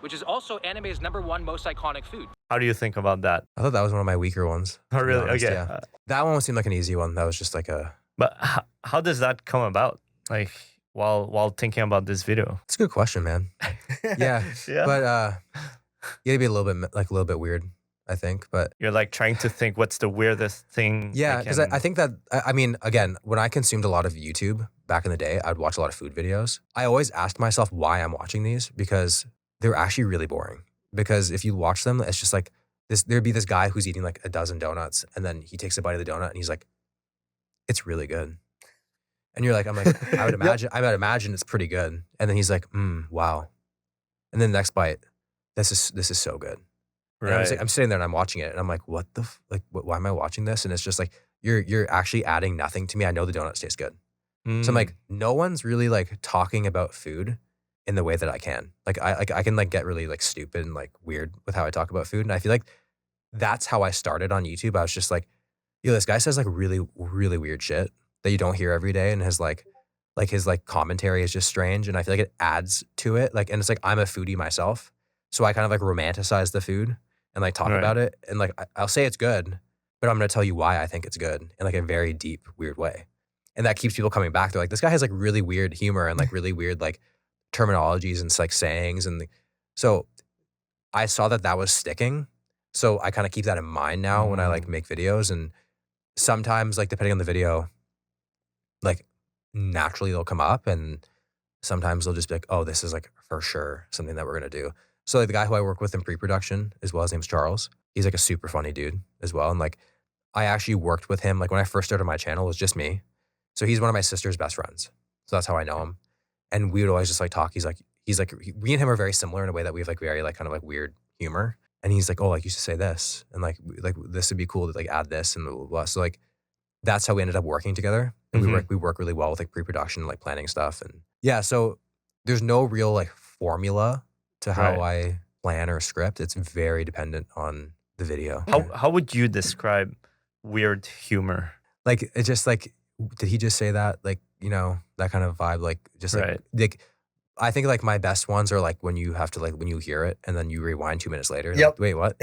which is also anime's #1 most iconic food. How do you think about that? I thought that was one of my weaker ones. Oh to be really? honest, Okay. Yeah. That one seemed like an easy one. That was just like a. But how does that come about? Like while thinking about this video? It's a good question, man. Yeah. Yeah. But you gotta be a little bit weird, I think. But You're like trying to think what's the weirdest thing. yeah, because I think that, I mean, again, when I consumed a lot of YouTube back in the day, I'd watch a lot of food videos. I always asked myself why I'm watching these because they're actually really boring. Because if you watch them, it's just like there'd be this guy who's eating like a dozen donuts, and then he takes a bite of the donut and he's like, it's really good. And you're like, I'm like, I would imagine it's pretty good. And then he's like, wow. And then the next bite, this is so good. And I'm sitting there and I'm watching it and I'm like, what the why am I watching this? And it's just like you're actually adding nothing to me. I know the donuts taste good. So I'm like, no one's really like talking about food in the way that I can. Like I can like get really like stupid and like weird with how I talk about food. And I feel like that's how I started on YouTube. I was just like, yo, this guy says like really, really weird shit that you don't hear every day, and his commentary is just strange. And I feel like it adds to it. Like, and it's like I'm a foodie myself. So I kind of like romanticize the food and like talk Right. about it. And like I'll say it's good, but I'm gonna tell you why I think it's good in like a very deep, weird way. And that keeps people coming back. They're like, this guy has like really weird humor and like really weird like terminologies and like sayings. And so I saw that was sticking. So I kind of keep that in mind now when I like make videos. And sometimes like depending on the video, like naturally they'll come up, and sometimes they'll just be like, oh, this is like for sure something that we're going to do. So like the guy who I work with in pre-production as well, his name's Charles. He's like a super funny dude as well. And like I actually worked with him. Like when I first started my channel, it was just me. So he's one of my sister's best friends. So that's how I know him. And we would always just like talk. He's like, me and him are very similar in a way that we have like very like kind of like weird humor. And he's like, oh, like you should say this. And like this would be cool to like add this and blah, blah, blah. So like, that's how we ended up working together. And we work really well with like pre-production, like planning stuff. And yeah, so there's no real like formula to how I plan or script. It's very dependent on the video. How would you describe weird humor? Like, it's just like, did he just say that? Like, you know, that kind of vibe, like just like I think like my best ones are like when you have to like, when you hear it and then you rewind 2 minutes later. Like, wait, what?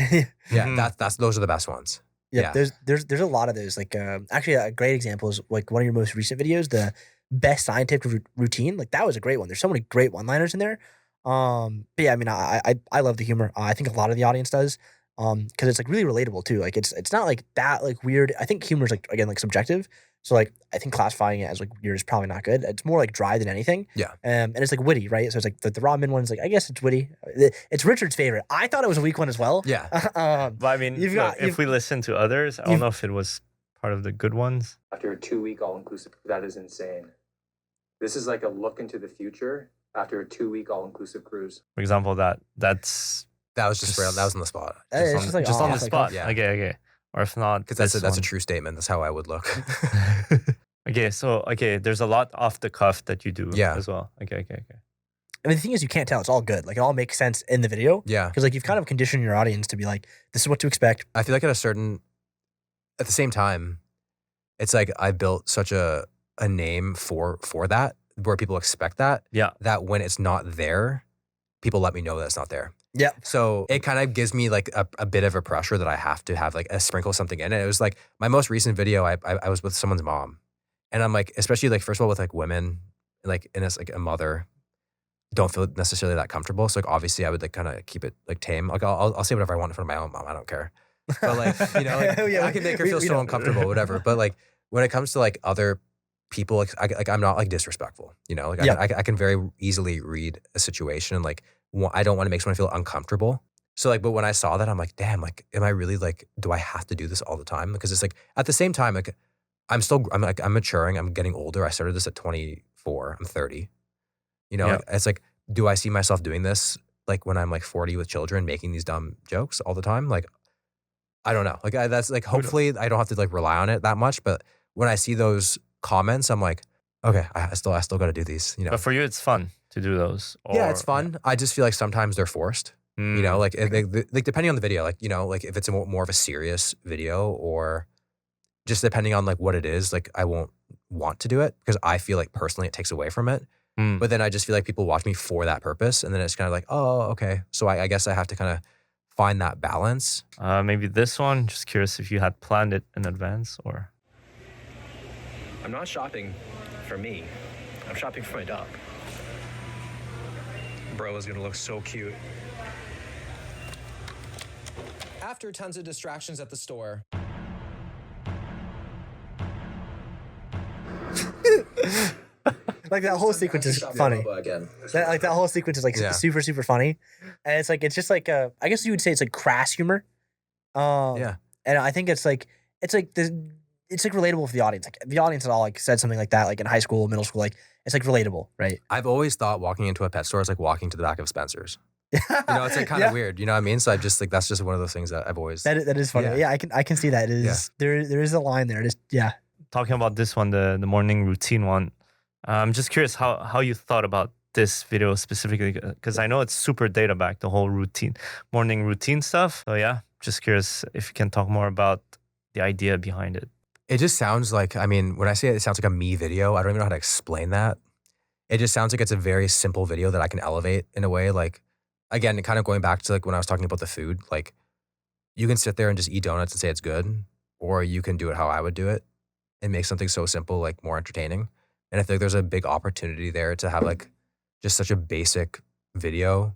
Yeah, those are the best ones. Yeah, there's a lot of those. Like actually a great example is like one of your most recent videos, the best scientific routine. Like that was a great one. There's so many great one-liners in there. But yeah, I mean, I love the humor. I think a lot of the audience does. Because it's like really relatable too. Like it's not like that like weird. I think humor is like, again, like subjective. So like I think classifying it as like weird is probably not good. It's more like dry than anything. Yeah. And it's like witty, right? So it's like the raw min one's like, I guess it's witty. It's Richard's favorite. I thought it was a weak one as well. Yeah. But I mean, if we listen to others, I don't know if it was part of the good ones. After a 2-week all-inclusive, that is insane. This is like a look into the future after a 2-week all-inclusive cruise. For example, that was just real. That was on the spot. Just on the spot. Yeah. Okay. Or if not, because that's a true statement. That's how I would look. Okay, there's a lot off the cuff that you do as well. Okay. I mean, the thing is, you can't tell. It's all good. Like, it all makes sense in the video. Yeah. Because, like, you've kind of conditioned your audience to be like, this is what to expect. I feel like at the same time, it's like I built such a name for that, where people expect that. Yeah. That when it's not there, people let me know that it's not there. Yeah. So it kind of gives me like a bit of a pressure that I have to have like a sprinkle something in it. It was like my most recent video, I was with someone's mom. And I'm like, especially like, first of all, with like women, like, and it's like a mother, don't feel necessarily that comfortable. So like, obviously I would like kind of keep it like tame. Like I'll say whatever I want in front of my own mom. I don't care. But like, you know, like, I can make her feel so uncomfortable, whatever. But like when it comes to like other people, like I'm not like disrespectful, you know, like I can very easily read a situation and like, I don't want to make someone feel uncomfortable. So like, but when I saw that, I'm like, damn, like, am I really like, do I have to do this all the time? Because it's like, at the same time, like, I'm maturing, I'm getting older. I started this at 24, I'm 30. You know, like, it's like, do I see myself doing this like when I'm like 40 with children, making these dumb jokes all the time? Like, I don't know. Like that's like, hopefully I don't have to like rely on it that much. But when I see those comments, I'm like, okay, I still got to do these, you know. But for you, it's fun to do those. Yeah, it's fun. I just feel like sometimes they're forced. You know, like like depending on the video, like, you know, like if it's more of a serious video, or just depending on like what it is, like I won't want to do it because I feel like personally it takes away from it. But then I just feel like people watch me for that purpose, and then it's kind of like, oh, okay. So I guess I have to kind of find that balance. Maybe this one. Just curious if you had planned it in advance, or. I'm not shopping for me. I'm shopping for my dog. Bro is gonna look so cute. After tons of distractions at the store. Like that whole sequence is funny. That whole sequence is like super, super funny. And it's just like, I guess you would say it's like crass humor. And I think it's like relatable for the audience. Like the audience at all like said something like that, like in high school, middle school, like it's like relatable, right? I've always thought walking into a pet store is like walking to the back of Spencer's. You know, it's like kind of weird. You know what I mean? So I just like, that's just one of those things that I've always. That is funny. Yeah, I can see that. It is there is a line there. It is Talking about this one, the morning routine one. I'm just curious how you thought about this video specifically, because I know it's super data backed, the whole morning routine stuff. So yeah, just curious if you can talk more about the idea behind it. It just sounds like, I mean, when I say it sounds like a me video, I don't even know how to explain that. It just sounds like it's a very simple video that I can elevate in a way. Like, again, kind of going back to like when I was talking about the food, like you can sit there and just eat donuts and say it's good, or you can do it how I would do it. and make something so simple like more entertaining. And I think there's a big opportunity there to have like just such a basic video,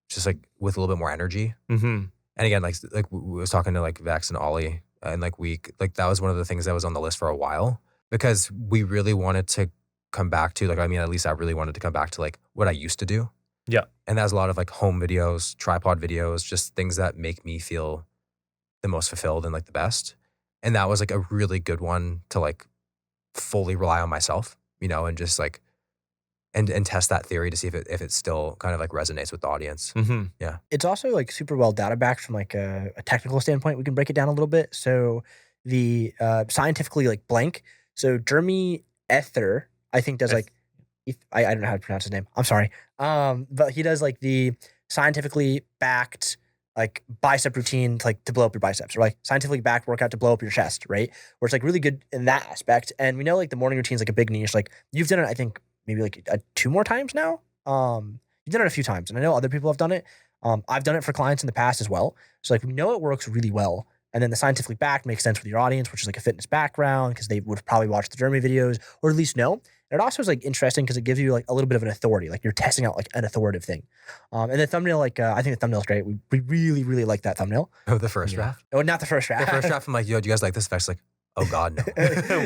just like with a little bit more energy. Mm-hmm. And again, like we was talking to like Vex and Ollie and like that was one of the things that was on the list for a while because we really wanted to come back to like, I mean, at least I really wanted to come back to like what I used to do. Yeah. And that's a lot of like home videos, tripod videos, just things that make me feel the most fulfilled and like the best. And that was like a really good one to like fully rely on myself, you know, and just like, and test that theory to see if it still kind of like resonates with the audience. Mm-hmm. Yeah. It's also like super well data backed from like a technical standpoint. We can break it down a little bit. So the scientifically like blank. So Jeremy Ether, I think does like, I don't know how to pronounce his name. I'm sorry. But he does like the scientifically backed like bicep routine to blow up your biceps, or like scientifically backed workout to blow up your chest, right? Where it's like really good in that aspect. And we know like the morning routine is like a big niche. Like you've done it, I think maybe like 2 more times now. You've done it a few times, and I know other people have done it. I've done it for clients in the past as well. So like we know it works really well. And then the scientifically backed makes sense with your audience, which is like a fitness background because they would probably watch the Jeremy videos or at least know. And it also is like interesting because it gives you like a little bit of an authority, like you're testing out like an authoritative thing. And the thumbnail, like I think the thumbnail is great. We really, really like that thumbnail. Oh, the first draft? Oh, not the first draft. The first draft, I'm like, yo, do you guys like this? Vex like, oh God, no.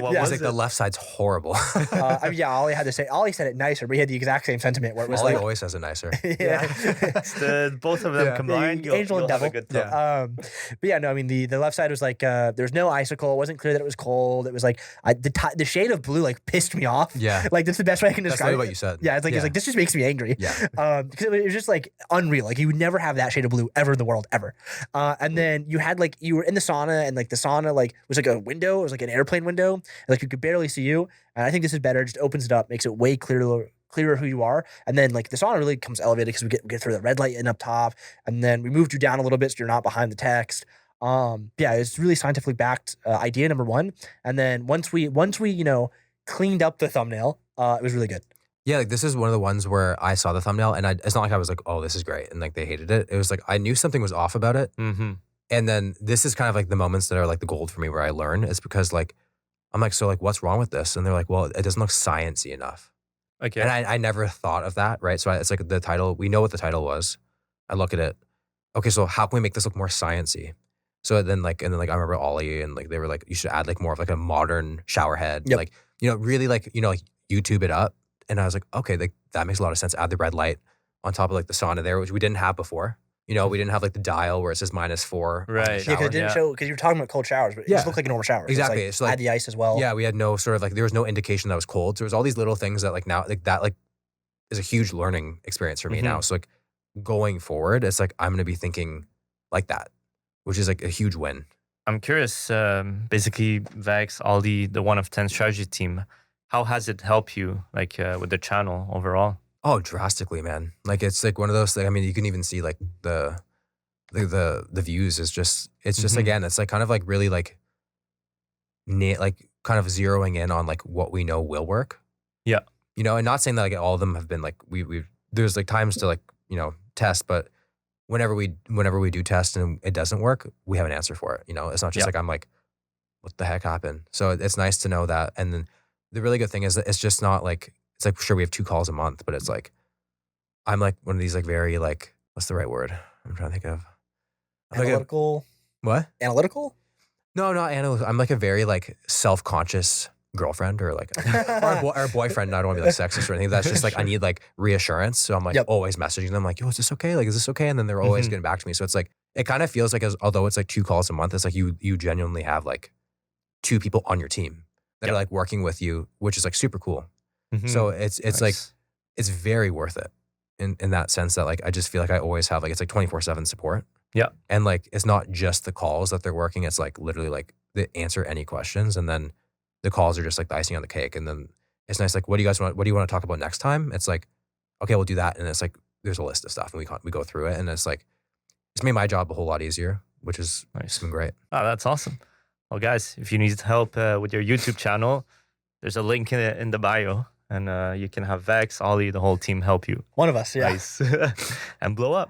What Yeah, was like it? the left side's horrible. I mean, yeah, Ollie had to say, Ollie said it nicer, but he had the exact same sentiment where it was Ollie like, always says it nicer. yeah. It's both of them Yeah. combined. Angel and you'll have a devil. good time. Yeah. But yeah, no, I mean the left side was like there was no icicle. It wasn't clear that it was cold. It was like the shade of blue like pissed me off. Yeah. Like that's the best way I can That's describe literally it. what you said. Yeah, it's like Yeah. this just makes me angry. Yeah. Because it was just like unreal. Like you would never have that shade of blue ever in the world ever. And then you had like you were in the sauna and like the sauna like was like a window. It was like an airplane window. And, like you could barely see you. And I think this is better. It just opens it up, makes it way clearer who you are. And then like the sauna really comes elevated because we get through the red light in up top. And then we moved you down a little bit so you're not behind the text. Yeah, it's really scientifically backed idea number one. And then once we you know cleaned up the thumbnail, it was really good. Yeah, like this is one of the ones where I saw the thumbnail and it's not like I was like, oh, this is great. And like they hated it. It was like I knew something was off about it. Mm-hmm. And then this is kind of like the moments that are like the gold for me where I learn. It's because like, I'm like, so like, what's wrong with this? And they're like, well, it doesn't look sciencey enough. Okay. And I never thought of that, right? So it's like the title, we know what the title was. I look at it. Okay, so how can we make this look more sciencey? So then like, I remember Ollie and like, they were like, you should add like more of like a modern shower head. Yep. Like, you know, really like, you know, like YouTube it up. And I was like, okay, like that makes a lot of sense. Add the red light on top of like the sauna there, which we didn't have before. You know, we didn't have like the dial where it says -4. on the Right. Yeah, because shower. it didn't show because you were talking about cold showers, but it Yeah. just looked like a normal shower. So Exactly. It's So, like, add the ice as well. Yeah, we had no sort of like, there was no indication that it was cold. So there was all these little things that like now, like that like is a huge learning experience for me Mhm. now. So like going forward, it's like, I'm going to be thinking like that, which is like a huge win. I'm curious, basically, Vex, all the 1 of 10 strategy team, how has it helped you like with the channel overall? Oh, drastically, man. Like it's like one of those things. I mean, you can even see like the views is just, it's just Mhm. again, it's like kind of like really like like kind of zeroing in on like what we know will work. Yeah. You know, and not saying that like all of them have been like, we there's like times to like, you know, test, but whenever we do test and it doesn't work, we have an answer for it. You know, it's not just Yeah. like, I'm like, what the heck happened? So it's nice to know that. And then the really good thing is that it's just not like, it's like, sure, we have 2 calls a month, but it's like, I'm like one of these like very like, what's the right word? I'm trying to think of. I'm like Analytical. what? Analytical? No, not analytical. I'm like a very like self-conscious girlfriend or like or boyfriend. I don't want to be like sexist or anything. That's just like I need like reassurance. So I'm like Yep. always messaging them like, yo, is this okay? Like, is this okay? And then they're always Mhm. getting back to me. So it's like it kind of feels like although it's like 2 calls a month, it's like you genuinely have like 2 people on your team that are like working with you, which is like super cool. Mhm. So it's like Nice. it's very worth it in that sense that like I just feel like I always have like it's like 24/7 support. Yeah. And like it's not just the calls that they're working, it's like literally like they answer any questions and then the calls are just like the icing on the cake. And then it's nice, like what do you want to talk about next time? It's like, okay, we'll do that. And it's like there's a list of stuff and we go through it and it's like it's made my job a whole lot easier, which is Nice. it's been great. Oh, that's awesome. Well, guys, if you need help with your YouTube channel, there's a link in the bio, and you can have Vex, Ollie, the whole team help you. One of us, yeah. Nice. And blow up.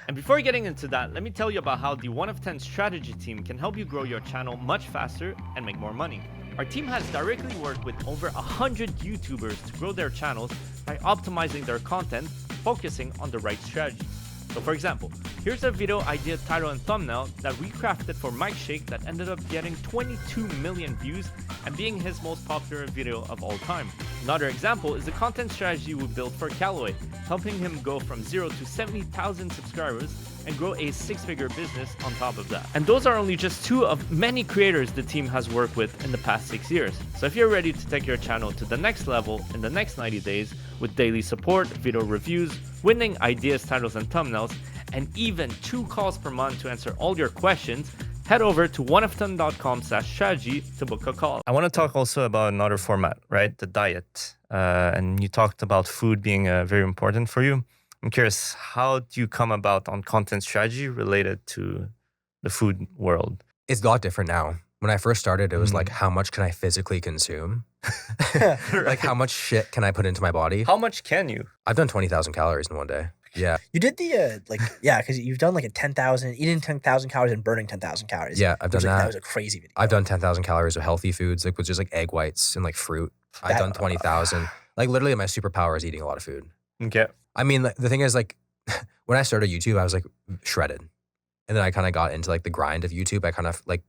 And before getting into that, let me tell you about how the 1 of 10 strategy team can help you grow your channel much faster and make more money. Our team has directly worked with over 100 YouTubers to grow their channels by optimizing their content, focusing on the right strategies. So for example, here's a video idea, title, and thumbnail that we crafted for Mike Shake that ended up getting 22 million views and being his most popular video of all time. Another example is the content strategy we built for Callaway, helping him go from 0 to 70,000 subscribers and grow a 6-figure business on top of that. And those are only just 2 of many creators the team has worked with in the past 6 years. So if you're ready to take your channel to the next level in the next 90 days with daily support, video reviews, winning ideas, titles, and thumbnails, and even 2 calls per month to answer all your questions, head over to oneof10.com/strategy to book a call. I want to talk also about another format, right? The diet. And you talked about food being very important for you. I'm curious, how do you come about on content strategy related to the food world? It's a lot different now. When I first started, it was like, how much can I physically consume? Like, how much shit can I put into my body? How much can you? I've done 20,000 calories in one day. Yeah. You did the because you've done like a 10,000, eating 10,000 calories and burning 10,000 calories. Yeah, I've done that. That was a crazy video. I've done 10,000 calories of healthy foods, like with just like egg whites and like fruit. I've done 20,000. Like literally my superpower is eating a lot of food. Okay. I mean, the thing is like, when I started YouTube, I was like shredded. And then I kind of got into like the grind of YouTube. I kind of like,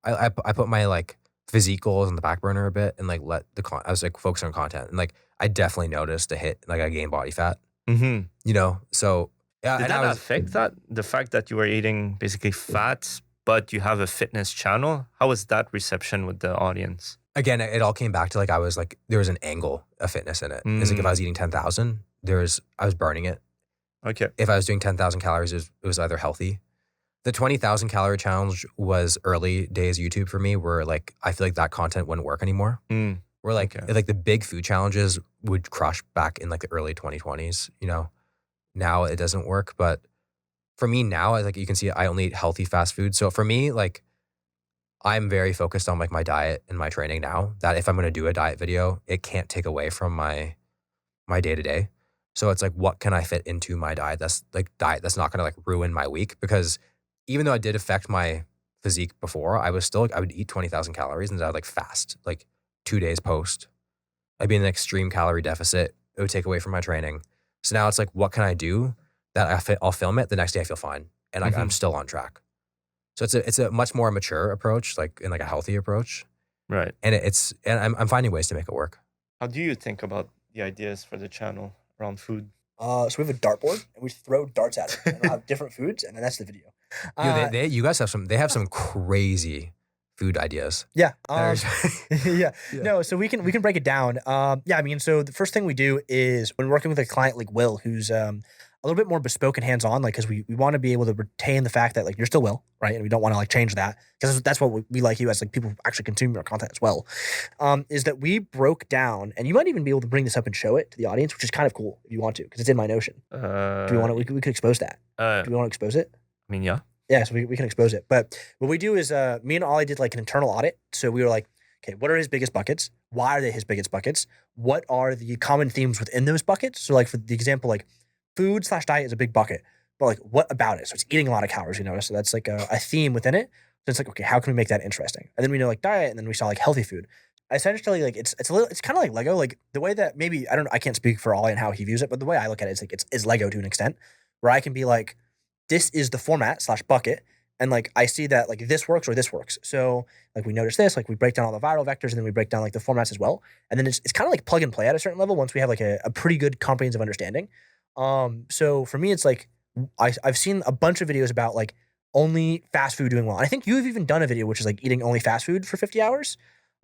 I put my like physique goals on the back burner a bit and like I was like focused on content. And like, I definitely noticed a hit, like I gained body fat, Mm-hmm. you know? So yeah. Did that affect that? The fact that you were eating basically fat, but you have a fitness channel? How was that reception with the audience? Again, it all came back to like, I was like, there was an angle of fitness in it. It's like if I was eating 10,000, I was burning it. Okay. If I was doing 10,000 calories, it was either healthy. The 20,000 calorie challenge was early days YouTube for me, where like, I feel like that content wouldn't work anymore. Where like, like the big food challenges would crush back in like the early 2020s, you know? Now it doesn't work, but for me now, like you can see, I only eat healthy fast food. So for me, like I'm very focused on like my diet and my training now, that if I'm going to do a diet video, it can't take away from my day to day. So it's like, what can I fit into my diet that's not going to like ruin my week? Because even though it did affect my physique before, I was still like, I would eat 20,000 calories and I would like fast, like 2 days post. I'd be in an extreme calorie deficit. It would take away from my training. So now it's like, what can I do that I'll film it, the next day I feel fine and like I'm still on track. So it's a much more mature approach, like in like a healthy approach. Right. And I'm finding ways to make it work. How do you think about the ideas for the channel around food? So we have a dartboard and we throw darts at it. And we'll have different foods, and then that's the video. You guys have some crazy food ideas. Yeah. Yeah. No, so we can break it down. I mean, so the first thing we do is when working with a client like Will, who's a little bit more bespoke and hands-on, like, because we want to be able to retain the fact that like you're still Will, right? And we don't want to like change that, because that's what we like you as like people who actually consume our content as well. Is that we broke down, and you might even be able to bring this up and show it to the audience, which is kind of cool if you want to, because it's in my Notion. Do we want to? We could expose that. Do we want to expose it? I mean, yeah. Yeah, so we can expose it. But what we do is me and Ollie did like an internal audit. So we were like, okay, what are his biggest buckets? Why are they his biggest buckets? What are the common themes within those buckets? So like for the example, like food/diet is a big bucket, but like what about it? So it's eating a lot of calories, you notice. So that's like a theme within it. So it's like, okay, how can we make that interesting? And then we know like diet, and then we saw like healthy food. Essentially, like it's kind of like Lego. Like the way that maybe I can't speak for Ollie and how he views it, but the way I look at it is like it's Lego to an extent, where I can be like, this is the format/bucket, and like I see that like this works or this works. So like we notice this, like we break down all the viral vectors, and then we break down like the formats as well. And then it's kind of like plug and play at a certain level once we have like a pretty good comprehensive understanding. So for me, it's like I've seen a bunch of videos about like only fast food doing well. And I think you've even done a video which is like eating only fast food for 50 hours.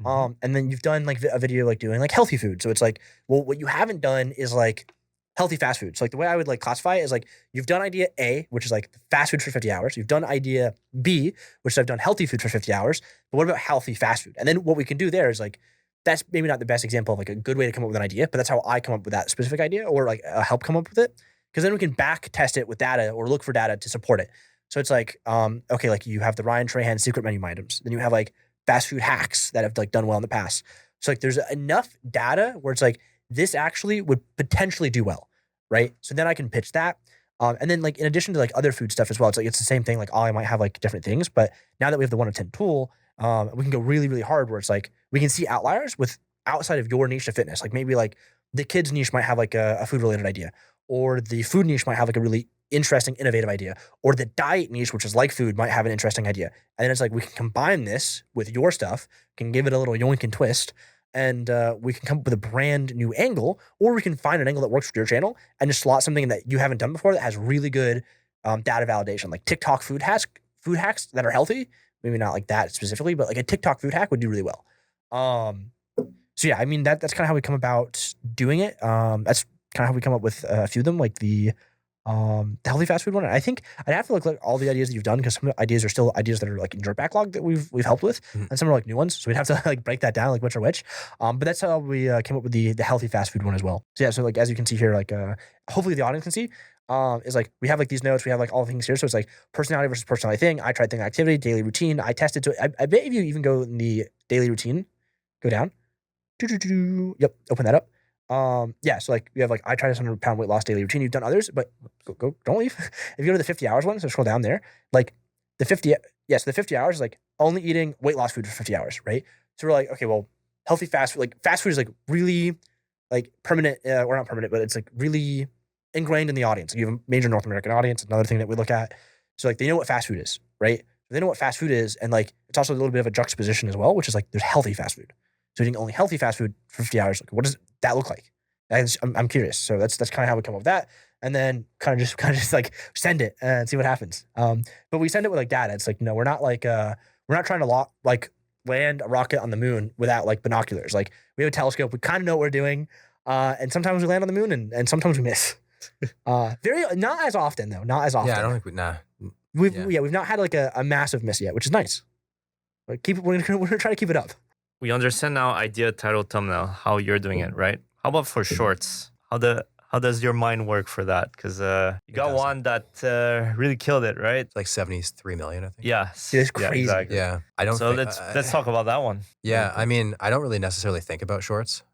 And then you've done like a video like doing like healthy food. So it's like, well, what you haven't done is like healthy fast food. So like the way I would like classify it is like you've done idea A, which is like fast food for 50 hours. You've done idea B, which is I've done healthy food for 50 hours. But what about healthy fast food? And then what we can do there is like, that's maybe not the best example of like a good way to come up with an idea, but that's how I come up with that specific idea, or like help come up with it. Because then we can back test it with data or look for data to support it. So it's like, okay, like you have the Ryan Trahan secret menu items. Then you have like fast food hacks that have like done well in the past. So like there's enough data where it's like, this actually would potentially do well, right? So then I can pitch that. And then like in addition to like other food stuff as well, it's like it's the same thing. Like Ollie might have like different things, but now that we have the 1 of 10 tool, We can go really, really hard where it's like we can see outliers with outside of your niche of fitness. Like maybe like the kids niche might have like a food related idea, or the food niche might have like a really interesting, innovative idea, or the diet niche, which is like food, might have an interesting idea. And then it's like we can combine this with your stuff, can give it a little yoink and twist, and we can come up with a brand new angle, or we can find an angle that works for your channel and just slot something that you haven't done before that has really good data validation, like TikTok food hacks that are healthy. Maybe not like that specifically, but like a TikTok food hack would do really well. So yeah, I mean that's kind of how we come about doing it. That's kind of how we come up with a few of them, like the healthy fast food one. I think I'd have to look like all the ideas that you've done, because some of the ideas are still ideas that are like in your backlog that we've helped with, and some are like new ones. So we'd have to like break that down, like which are which. But that's how we came up with the healthy fast food one as well. So yeah, so like as you can see here, like hopefully the audience can see, is like we have like these notes, we have like all the things here. So it's like personality versus personality thing. I tried thing, activity, daily routine. I tested to. I bet if you even go in the daily routine, go down. Yep, open that up. Yeah, so like we have like I tried a 100-pound weight loss daily routine. You've done others, but go don't leave. If you go to the 50 hours one, so scroll down there, like the 50 hours is like only eating weight loss food for 50 hours, right? So we're like, okay, well, healthy fast food, like fast food is like really like permanent, or not permanent, but it's like really ingrained in the audience. Like you have a major North American audience, another thing that we look at. So like they know what fast food is, right? They know what fast food is, and like it's also a little bit of a juxtaposition as well, which is like there's healthy fast food. So eating only healthy fast food for 50 hours, like what does that look like? I'm curious. So that's kind of how we come up with that, and then kind of just like send it and see what happens. But we send it with like data. It's like no, we're not trying to land a rocket on the moon without like binoculars. Like we have a telescope. We kind of know what we're doing, and sometimes we land on the moon and sometimes we miss. Not as often though. Not as often. Yeah, I don't think we've not had like a massive miss yet, which is nice. Like we're gonna try to keep it up. We understand now idea, title, thumbnail, how you're doing it, right? How about for shorts? How does your mind work for that? Because you got one that really killed it, right? Like 73 million, I think. Yeah, it's crazy. Yeah, exactly. Yeah, I don't. So think, let's talk about that one. Yeah, I mean, I don't really necessarily think about shorts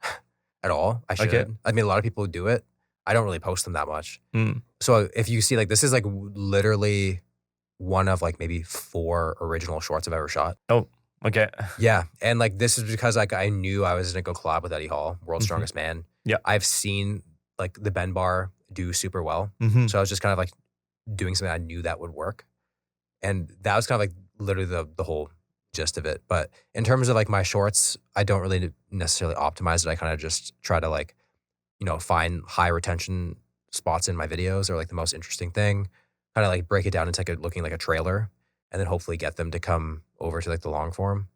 at all. I should. Okay. I mean, a lot of people do it. I don't really post them that much. So if you see, like, this is like literally one of like maybe 4 original shorts I've ever shot. Oh. Okay. Yeah. And like this is because like I knew I was gonna go collab with Eddie Hall, World's Strongest Man. Yeah. I've seen like the bend bar do super well. So I was just kind of like doing something I knew that would work. And that was kind of like literally the whole gist of it. But in terms of like my shorts, I don't really necessarily optimize it. I kind of just try to like, find high retention spots in my videos or like the most interesting thing, kind of like break it down into like looking like a trailer, and then hopefully get them to come over to like the long form.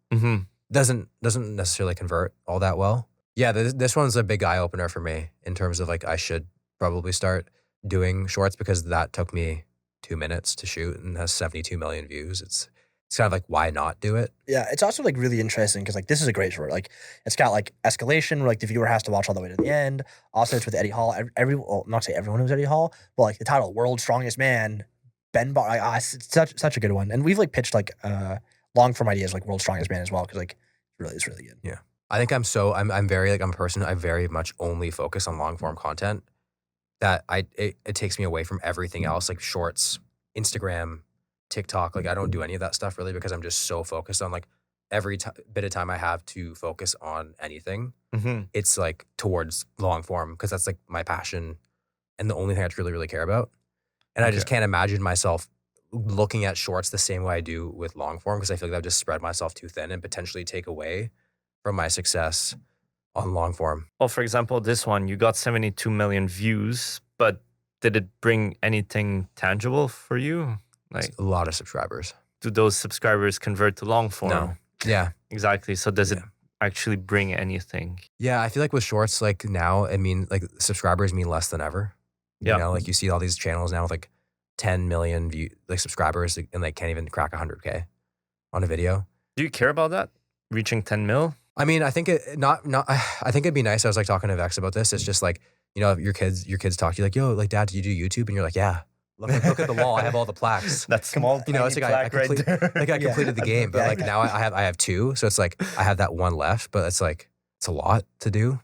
Doesn't necessarily convert all that well. Yeah, this one's a big eye opener for me in terms of like I should probably start doing shorts, because that took me 2 minutes to shoot and has 72 million views. It's kind of like, why not do it? Yeah, it's also like really interesting because like this is a great short. Like it's got like escalation where like the viewer has to watch all the way to the end. Also, it's with Eddie Hall. Not say everyone knows Eddie Hall, but like the title "World's Strongest Man," Ben Bar. Like, it's such a good one. And we've like pitched like long form ideas like World's Strongest Man as well, because like it's really good. Yeah, I think I'm very like I'm a person. I very much only focus on long form content. That it takes me away from everything else, like shorts, Instagram, TikTok. Like I don't do any of that stuff really, because I'm just so focused on like every bit of time I have to focus on anything. It's like towards long form, because that's like my passion and the only thing I really, really care about. And I just can't imagine myself looking at shorts the same way I do with long form, because I feel like that would just spread myself too thin and potentially take away from my success on long form. Well, for example, this one, you got 72 million views, but did it bring anything tangible for you? Like It's a lot of subscribers. Do those subscribers convert to long form? No. Yeah. Exactly. So does it actually bring anything? Yeah, I feel like with shorts, like now, I mean, like subscribers mean less than ever. Yeah. You know, like you see all these channels now with like 10 million subscribers, and they can't even crack 100K on a video. Do you care about that? Reaching 10 mil? I mean, I think I think it'd be nice. I was like talking to Vex about this. It's just like, if your kids talk to you like, yo, like, Dad, do you do YouTube? And you're like, yeah. Look at the wall. I have all the plaques. That small it's like I completed the game, but like now I have 2, so it's like I have that 1 left, but it's like it's a lot to do.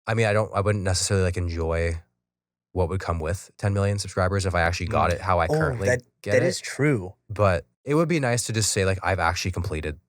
I mean, I wouldn't necessarily like enjoy what would come with 10 million subscribers if I actually got it how I currently get it. That is true. But it would be nice to just say like I've actually completed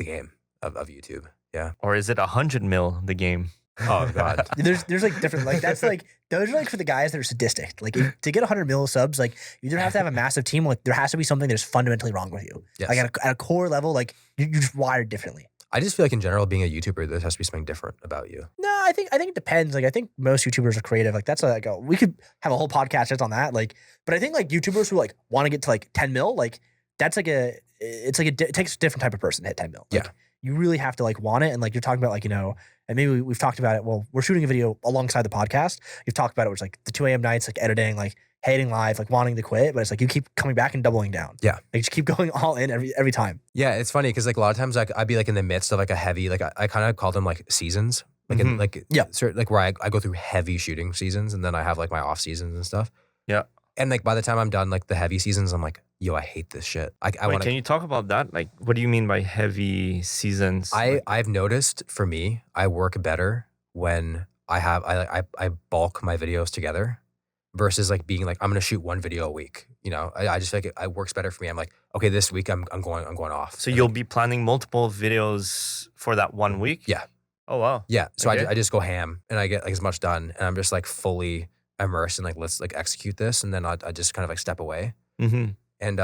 the game of YouTube. Yeah. Or is it 100 mil the game? Oh God. There's like different, like that's like, those are like for the guys that are sadistic. Like to get 100 mil subs, like you either have to have a massive team, like there has to be something that's fundamentally wrong with you. Yes. Like at a core level, like you're just wired differently. I just feel like in general, being a YouTuber, there has to be something different about you. No, I think it depends. Like I think most YouTubers are creative. Like that's like we could have a whole podcast just on that. Like, but I think like YouTubers who like want to get to like 10 mil, like that's like it takes a different type of person to hit 10 mil. Like, Yeah. You really have to like want it. And like you're talking about like, and maybe we've talked about it. Well, we're shooting a video alongside the podcast. You've talked about it, which like the 2 a.m. nights, like editing, like hating live, like wanting to quit, but it's like you keep coming back and doubling down. Yeah. Like just keep going all in every time. Yeah, it's funny because like a lot of times like I'd be like in the midst of like a heavy, like I kind of call them like seasons, like in like certain, like where I go through heavy shooting seasons and then I have like my off seasons and stuff. Yeah. And like by the time I'm done like the heavy seasons, I'm like, yo, I hate this shit. I Wait, want can you talk about that? Like, what do you mean by heavy seasons? I've noticed for me, I work better when I bulk my videos together versus like being like, I'm going to shoot one video a week. I just feel like it works better for me. I'm like, okay, this week I'm going off. So you'll be planning multiple videos for that 1 week? Yeah. Oh, wow. Yeah. So Okay. I just go ham and I get like as much done and I'm just like fully immersed in like, let's like execute this. And then I just kind of like step away. Mm-hmm. And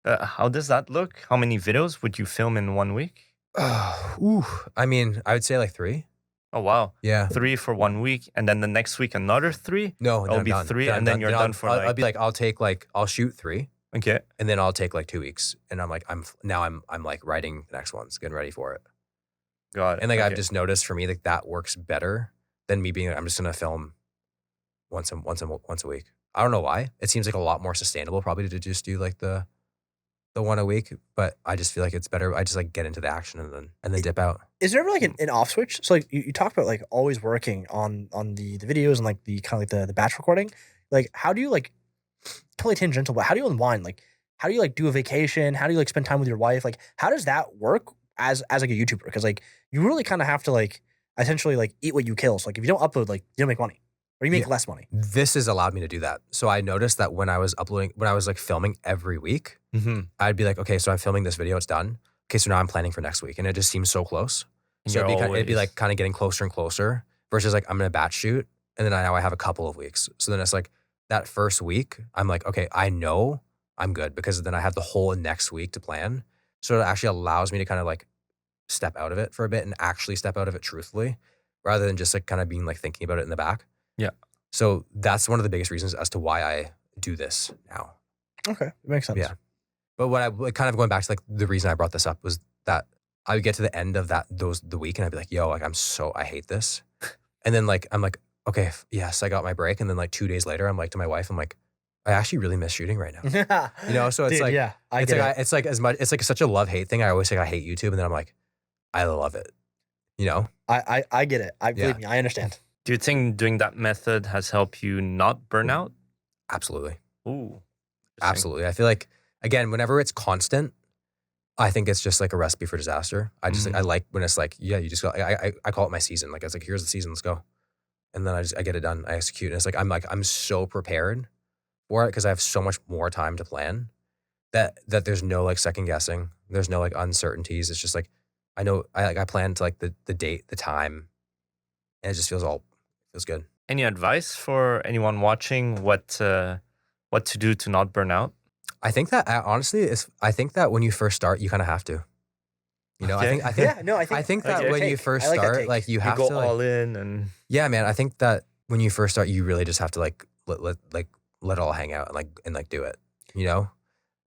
how does that look? How many videos would you film in 1 week? I mean, I would say like 3. Oh, wow. Yeah. 3 for 1 week. And then the next week, another 3? No, It'll I'm be done. 3 I'm and then you're done for I'll like... be like, I'll shoot 3 Okay. and then I'll take like 2 weeks. And I'm like, I'm like writing the next ones, getting ready for it. Got it. And like, I've Okay. just noticed for me, like that works better than me being like, I'm just going to film once a week. I don't know why. It seems like a lot more sustainable probably to just do like the one a week, but I just feel like it's better. I just like get into the action and then dip out. Is there ever like an off switch? So like you talk about like always working on the videos and like the kind of like the batch recording. Like how do you like totally tangential, but how do you unwind? Like how do you like do a vacation? How do you like spend time with your wife? Like how does that work as like a YouTuber? Because like you really kind of have to like essentially like eat what you kill. So like if you don't upload, like you don't make money or you make less money. This has allowed me to do that. So I noticed that when I was like filming every week, Mm-hmm. I'd be like, okay, so I'm filming this video, it's done. Okay, so now I'm planning for next week. And it just seems so close. So it'd be like kind of getting closer and closer versus like I'm going to batch shoot. And then now I have a couple of weeks. So then it's like that first week, I'm like, okay, I know I'm good because then I have the whole next week to plan. So it actually allows me to kind of like step out of it for a bit and actually step out of it truthfully rather than just like kind of being like thinking about it in the back. Yeah. So that's one of the biggest reasons as to why I do this now. Okay, it makes sense. Yeah. But what I like, kind of going back to like the reason I brought this up was that I would get to the end of the week and I'd be like, yo, like I hate this. And then like, I'm like, okay, yes, I got my break. And then like 2 days later, I'm like to my wife, I'm like, I actually really miss shooting right now. So it's Dude, like, yeah, it's like as much, it's like such a love-hate thing. I always say I hate YouTube. And then I'm like, I love it. I get it. Believe Yeah. me, I understand. Do you think doing that method has helped you not burn out? Absolutely. Ooh. Absolutely. I feel like, again, whenever it's constant, I think it's just like a recipe for disaster. I just like, I like when it's like, yeah, you just go, I call it my season. Like, it's like, here's the season, let's go. And then I get it done. I execute. And it's like, I'm so prepared for it because I have so much more time to plan that there's no like second guessing. There's no like uncertainties. It's just like, I know I plan to like the date, the time, and it just feels good. Any advice for anyone watching what to do to not burn out? I think that honestly I think that when you first start, you kind of have to. Okay. I think Yeah, no, I think that Okay. when you Take. first I like that start, take. like you You have go to like, all in and yeah, man. I think that when you first start, you really just have to like let it all hang out and do it.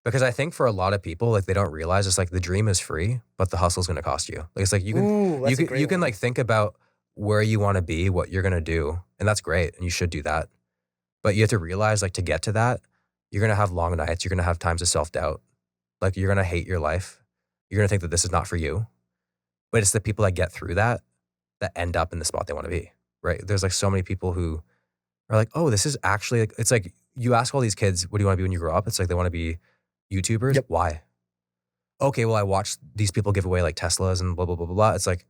Because I think for a lot of people, like they don't realize it's like the dream is free, but the hustle is going to cost you. Like it's like you can Ooh, that's a great you can one. like think about where you want to be, what you're going to do, and that's great, and you should do that. But you have to realize like to get to that, you're going to have long nights, you're going to have times of self-doubt. Like you're going to hate your life. You're going to think that this is not for you. But it's the people that get through that end up in the spot they want to be, right? There's like so many people who are like, oh, this is actually like, it's like you ask all these kids, what do you want to be when you grow up? It's like they want to be YouTubers. Yep. Why? Okay, well, I watched these people give away like Teslas and blah, blah, blah, blah, blah. It's like,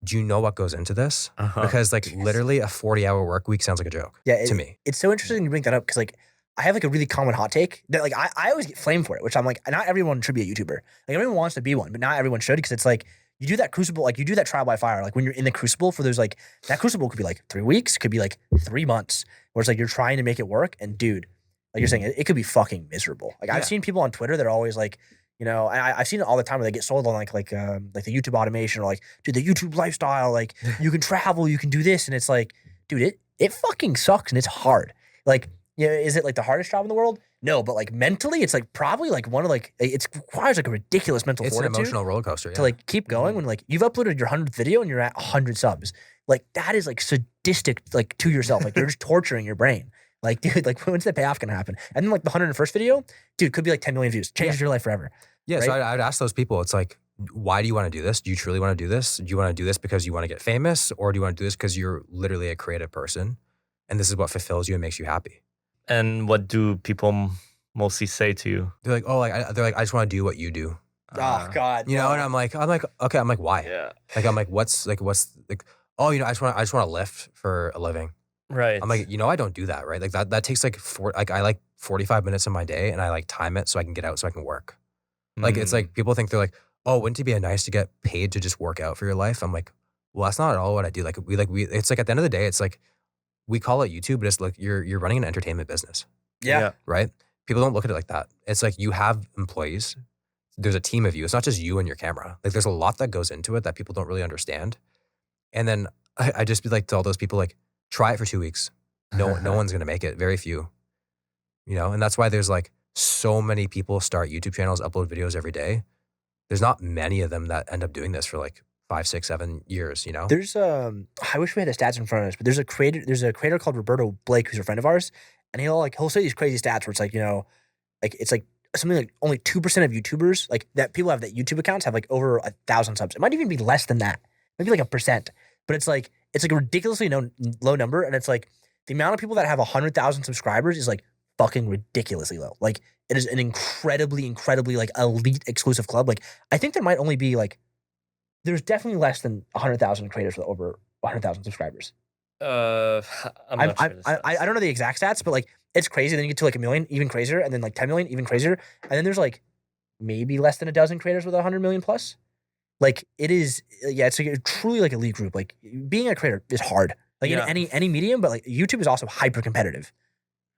do you know what goes into this? Uh-huh. Because like literally a 40-hour work week sounds like a joke Yeah, to me. It's so interesting to bring that up because like I have like a really common hot take that like I always get flamed for it, which I'm like, not everyone should be a YouTuber. Like everyone wants to be one, but not everyone should, because it's like you do that crucible, like you do that trial by fire. Like when you're in the crucible for those, like that crucible could be like 3 weeks, could be like 3 months, where it's like you're trying to make it work. And dude, like you're saying, it could be fucking miserable. Like I've seen people on Twitter that are always like, you know, and I've seen it all the time where they get sold on like the YouTube automation, or like, dude, the YouTube lifestyle, like you can travel, you can do this. And it's like, dude, it fucking sucks and it's hard. Like, you know, is it like the hardest job in the world? No, but like mentally, it's like probably like one of like, it requires like a ridiculous mental It's an fortitude emotional roller coaster. to like keep going when like you've uploaded your 100th video and you're at 100 subs. Like that is like sadistic, like to yourself. Like you're just torturing your brain. Like, dude, like when's the payoff gonna happen? And then like the 101st video, dude, could be like 10 million views. Changes your life forever. Yeah, right? so I'd ask those people, it's like, why do you want to do this? Do you truly want to do this? Do you want to do this because you want to get famous? Or do you want to do this because you're literally a creative person and this is what fulfills you and makes you happy? And what do people mostly say to you? They're like, oh, they're like, I just want to do what you do. Oh God. You know, and I'm like, okay, I'm like, why? Yeah. Like, I'm like, what's like, oh, you know, I just want to lift for a living. Right. I'm like, you know, I don't do that, right? Like that takes like I like 45 minutes of my day and I like time it so I can get out so I can work. Like, it's like people think they're like, oh, wouldn't it be nice to get paid to just work out for your life? I'm like, well, that's not at all what I do. Like it's like at the end of the day, it's like, we call it YouTube, but it's like you're running an entertainment business. Yeah. Right? People don't look at it like that. It's like you have employees. There's a team of you. It's not just you and your camera. Like there's a lot that goes into it that people don't really understand. And then I just be like to all those people, like, try it for 2 weeks. No one's gonna make it. Very few. You know, and that's why there's like so many people start YouTube channels, upload videos every day. There's not many of them that end up doing this for like 5, 6, 7 years, you know? There's I wish we had the stats in front of us, but there's a creator called Roberto Blake who's a friend of ours, and he'll say these crazy stats where it's like, you know, like it's like something like only 2% of YouTubers, like that people have that YouTube accounts have like over 1,000 subs. It might even be less than that. Maybe like 1%. But it's like a ridiculously low number, and it's like the amount of people that have 100,000 subscribers is like fucking ridiculously low. Like it is an incredibly like elite exclusive club. Like I think there might only be like, there's definitely less than 100,000 creators with over 100,000 subscribers. I'm not sure. I don't know the exact stats, but like it's crazy. Then you get to like 1 million, even crazier, and then like 10 million, even crazier. And then there's like maybe less than a dozen creators with 100 million plus. Like it is, yeah, it's like a truly like elite group. Like being a creator is hard. Like in any medium, but like YouTube is also hyper competitive.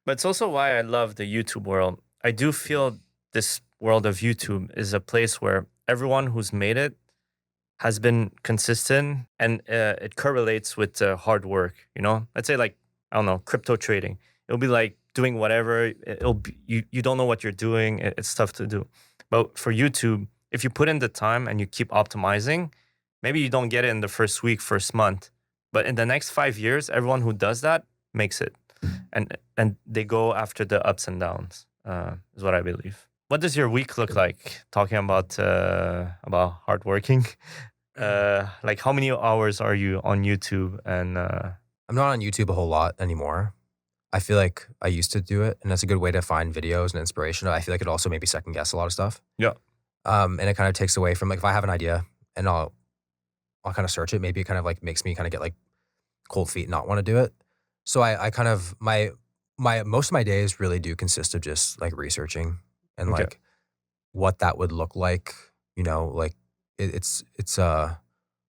But it's also why I love the YouTube world. I do feel this world of YouTube is a place where everyone who's made it has been consistent, and it correlates with hard work. You know, let's say like, I don't know, crypto trading. It'll be like doing whatever. It'll be, you don't know what you're doing. It's tough to do. But for YouTube, if you put in the time and you keep optimizing, maybe you don't get it in the first week, first month, but in the next 5 years, everyone who does that makes it, and they go after the ups and downs. Is what I believe. What does your week look like? Talking about hard working, like how many hours are you on YouTube? And I'm not on YouTube a whole lot anymore. I feel like I used to do it, and that's a good way to find videos and inspiration. I feel like it also maybe second guess a lot of stuff. Yeah. And it kind of takes away from like, if I have an idea and I'll kind of search it, maybe it kind of like makes me kind of get like cold feet and not want to do it. So I kind of, my most of my days really do consist of just like researching and like what that would look like, you know, like it's a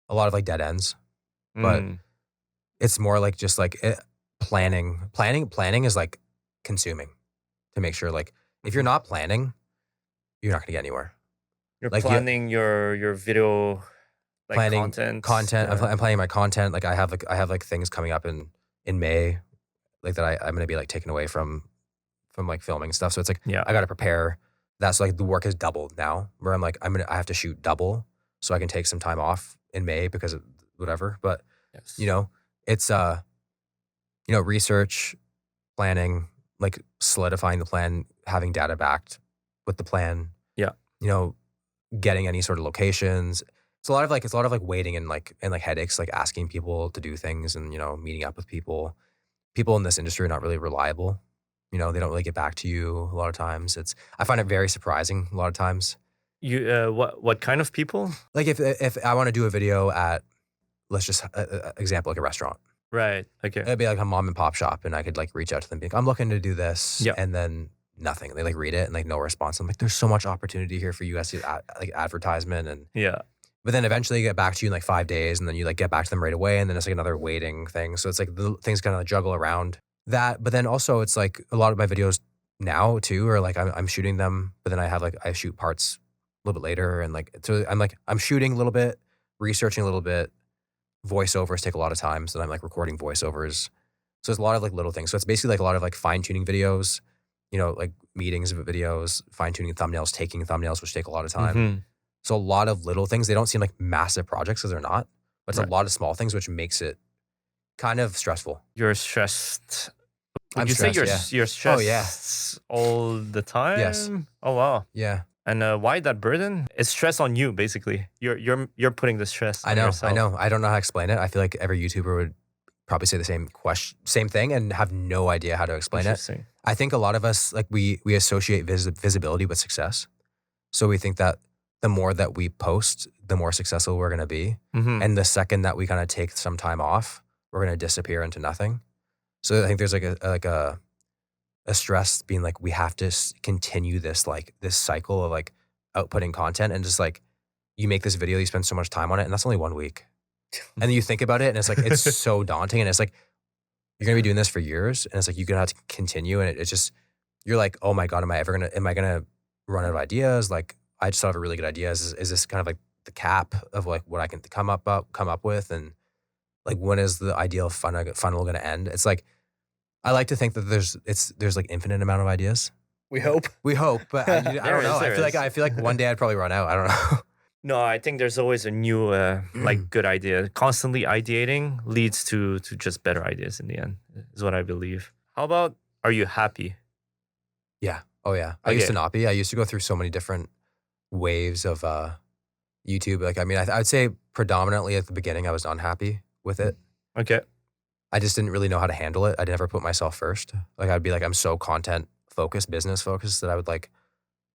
lot of like dead ends, but it's more like just like planning is like consuming to make sure, like if you're not planning, you're not gonna get anywhere. You're like planning your video, like planning content. Yeah. I'm planning my content. Like I have like things coming up in May, like that I'm gonna be like taken away from like filming stuff. So it's like I gotta prepare. That's like the work is doubled now. Where I'm like I have to shoot double so I can take some time off in May because of whatever. But you know, it's you know, research, planning, like solidifying the plan, having data backed with the plan. Yeah. You know, getting any sort of locations. It's a lot of like waiting and like headaches, like asking people to do things and, you know, meeting up with people. People in this industry are not really reliable. You know, they don't really get back to you a lot of times. I find it very surprising a lot of times. You what kind of people? Like if I want to do a video at, let's just example, like a restaurant. Right. Okay. It'd be like a mom and pop shop, and I could like reach out to them, be like, I'm looking to do this, Yeah. and then nothing. They like read it and like no response. I'm like, there's so much opportunity here for you guys to like advertisement, and Yeah. but then eventually they get back to you in like 5 days, and then you like get back to them right away, and then it's like another waiting thing. So it's like the things kind of juggle around that. But then also it's like a lot of my videos now too, or like I'm shooting them, but then I shoot parts a little bit later, and like so I'm shooting a little bit, researching a little bit. Voiceovers take a lot of time, so I'm like recording voiceovers. So there's a lot of like little things. So it's basically like a lot of like fine tuning videos, you know, like meetings of videos, fine tuning thumbnails, taking thumbnails, which take a lot of time. Mhm. So a lot of little things. They don't seem like massive projects because they're not, but it's Right. a lot of small things, which makes it kind of stressful. You're stressed. Would I'm you say stressed, you're Oh, yeah. stressed all the time? Yes. Oh wow. Yeah, And why that burden? It's stress on you, basically. You're putting the stress on I know. yourself. I know. I don't know how to explain it. I feel like every YouTuber would probably say the same thing, and have no idea how to explain it. Interesting. I think a lot of us like we associate visibility with success, so we think that the more that we post, the more successful we're going to be. Mhm. And the second that we kind of take some time off, we're going to disappear into nothing. So I think there's like a stress being like, we have to continue this cycle of like outputting content, and just like you make this video, you spend so much time on it, and that's only 1 week. And then you think about it, and it's like, it's so daunting, and it's like, you're going to be doing this for years, and it's like, you're going to have to continue. And it's just, you're like, oh my God, am I going to run out of ideas? Like, I just have a really good idea. Is this kind of like the cap of like what I can come up with? And like, when is the ideal funnel going to end? It's like, I like to think that there's like infinite amount of ideas. We hope. We hope, but I don't know. I feel like one day I'd probably run out. I don't know. No, I think there's always a new like good idea. Constantly ideating leads to just better ideas in the end, is what I believe. How about, are you happy? Yeah. Oh yeah. I used to Okay. not be. I used to go through so many different waves of YouTube. Like, I mean, I'd say predominantly at the beginning I was unhappy with it. Okay. I just didn't really know how to handle it. I never put myself first. Like, I'd be like, I'm so content focused, business focused, that I would like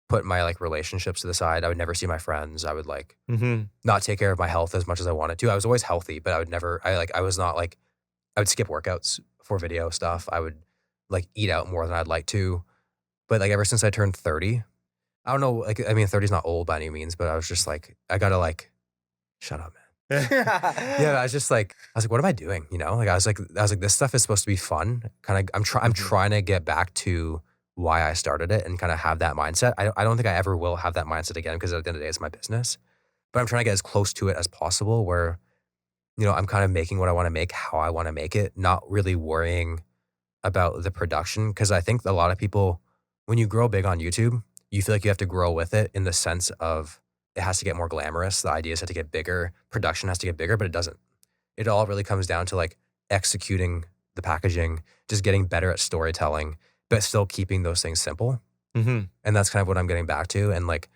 put my like relationships to the side. I would never see my friends. I would like Mm-hmm. not take care of my health as much as I wanted to. I was always healthy, but I would skip workouts for video stuff. I would like eat out more than I'd like to. But like ever since I turned 30, I don't know, like, I mean, 30 is not old by any means, but I was just like, I gotta like, shut up, man. Yeah, I was like, what am I doing? You know, like I was like, this stuff is supposed to be fun. Kind of, I'm trying to get back to why I started it and kind of have that mindset. I don't think I ever will have that mindset again, because at the end of the day, it's my business. But I'm trying to get as close to it as possible, where, you know, I'm kind of making what I want to make, how I want to make it, not really worrying about the production. Because I think a lot of people, when you grow big on YouTube, you feel like you have to grow with it, in the sense of it has to get more glamorous. The ideas have to get bigger. Production has to get bigger, but it doesn't. It all really comes down to like executing the packaging, just getting better at storytelling, but still keeping those things simple. Mm-hmm. And that's kind of what I'm getting back to. And like,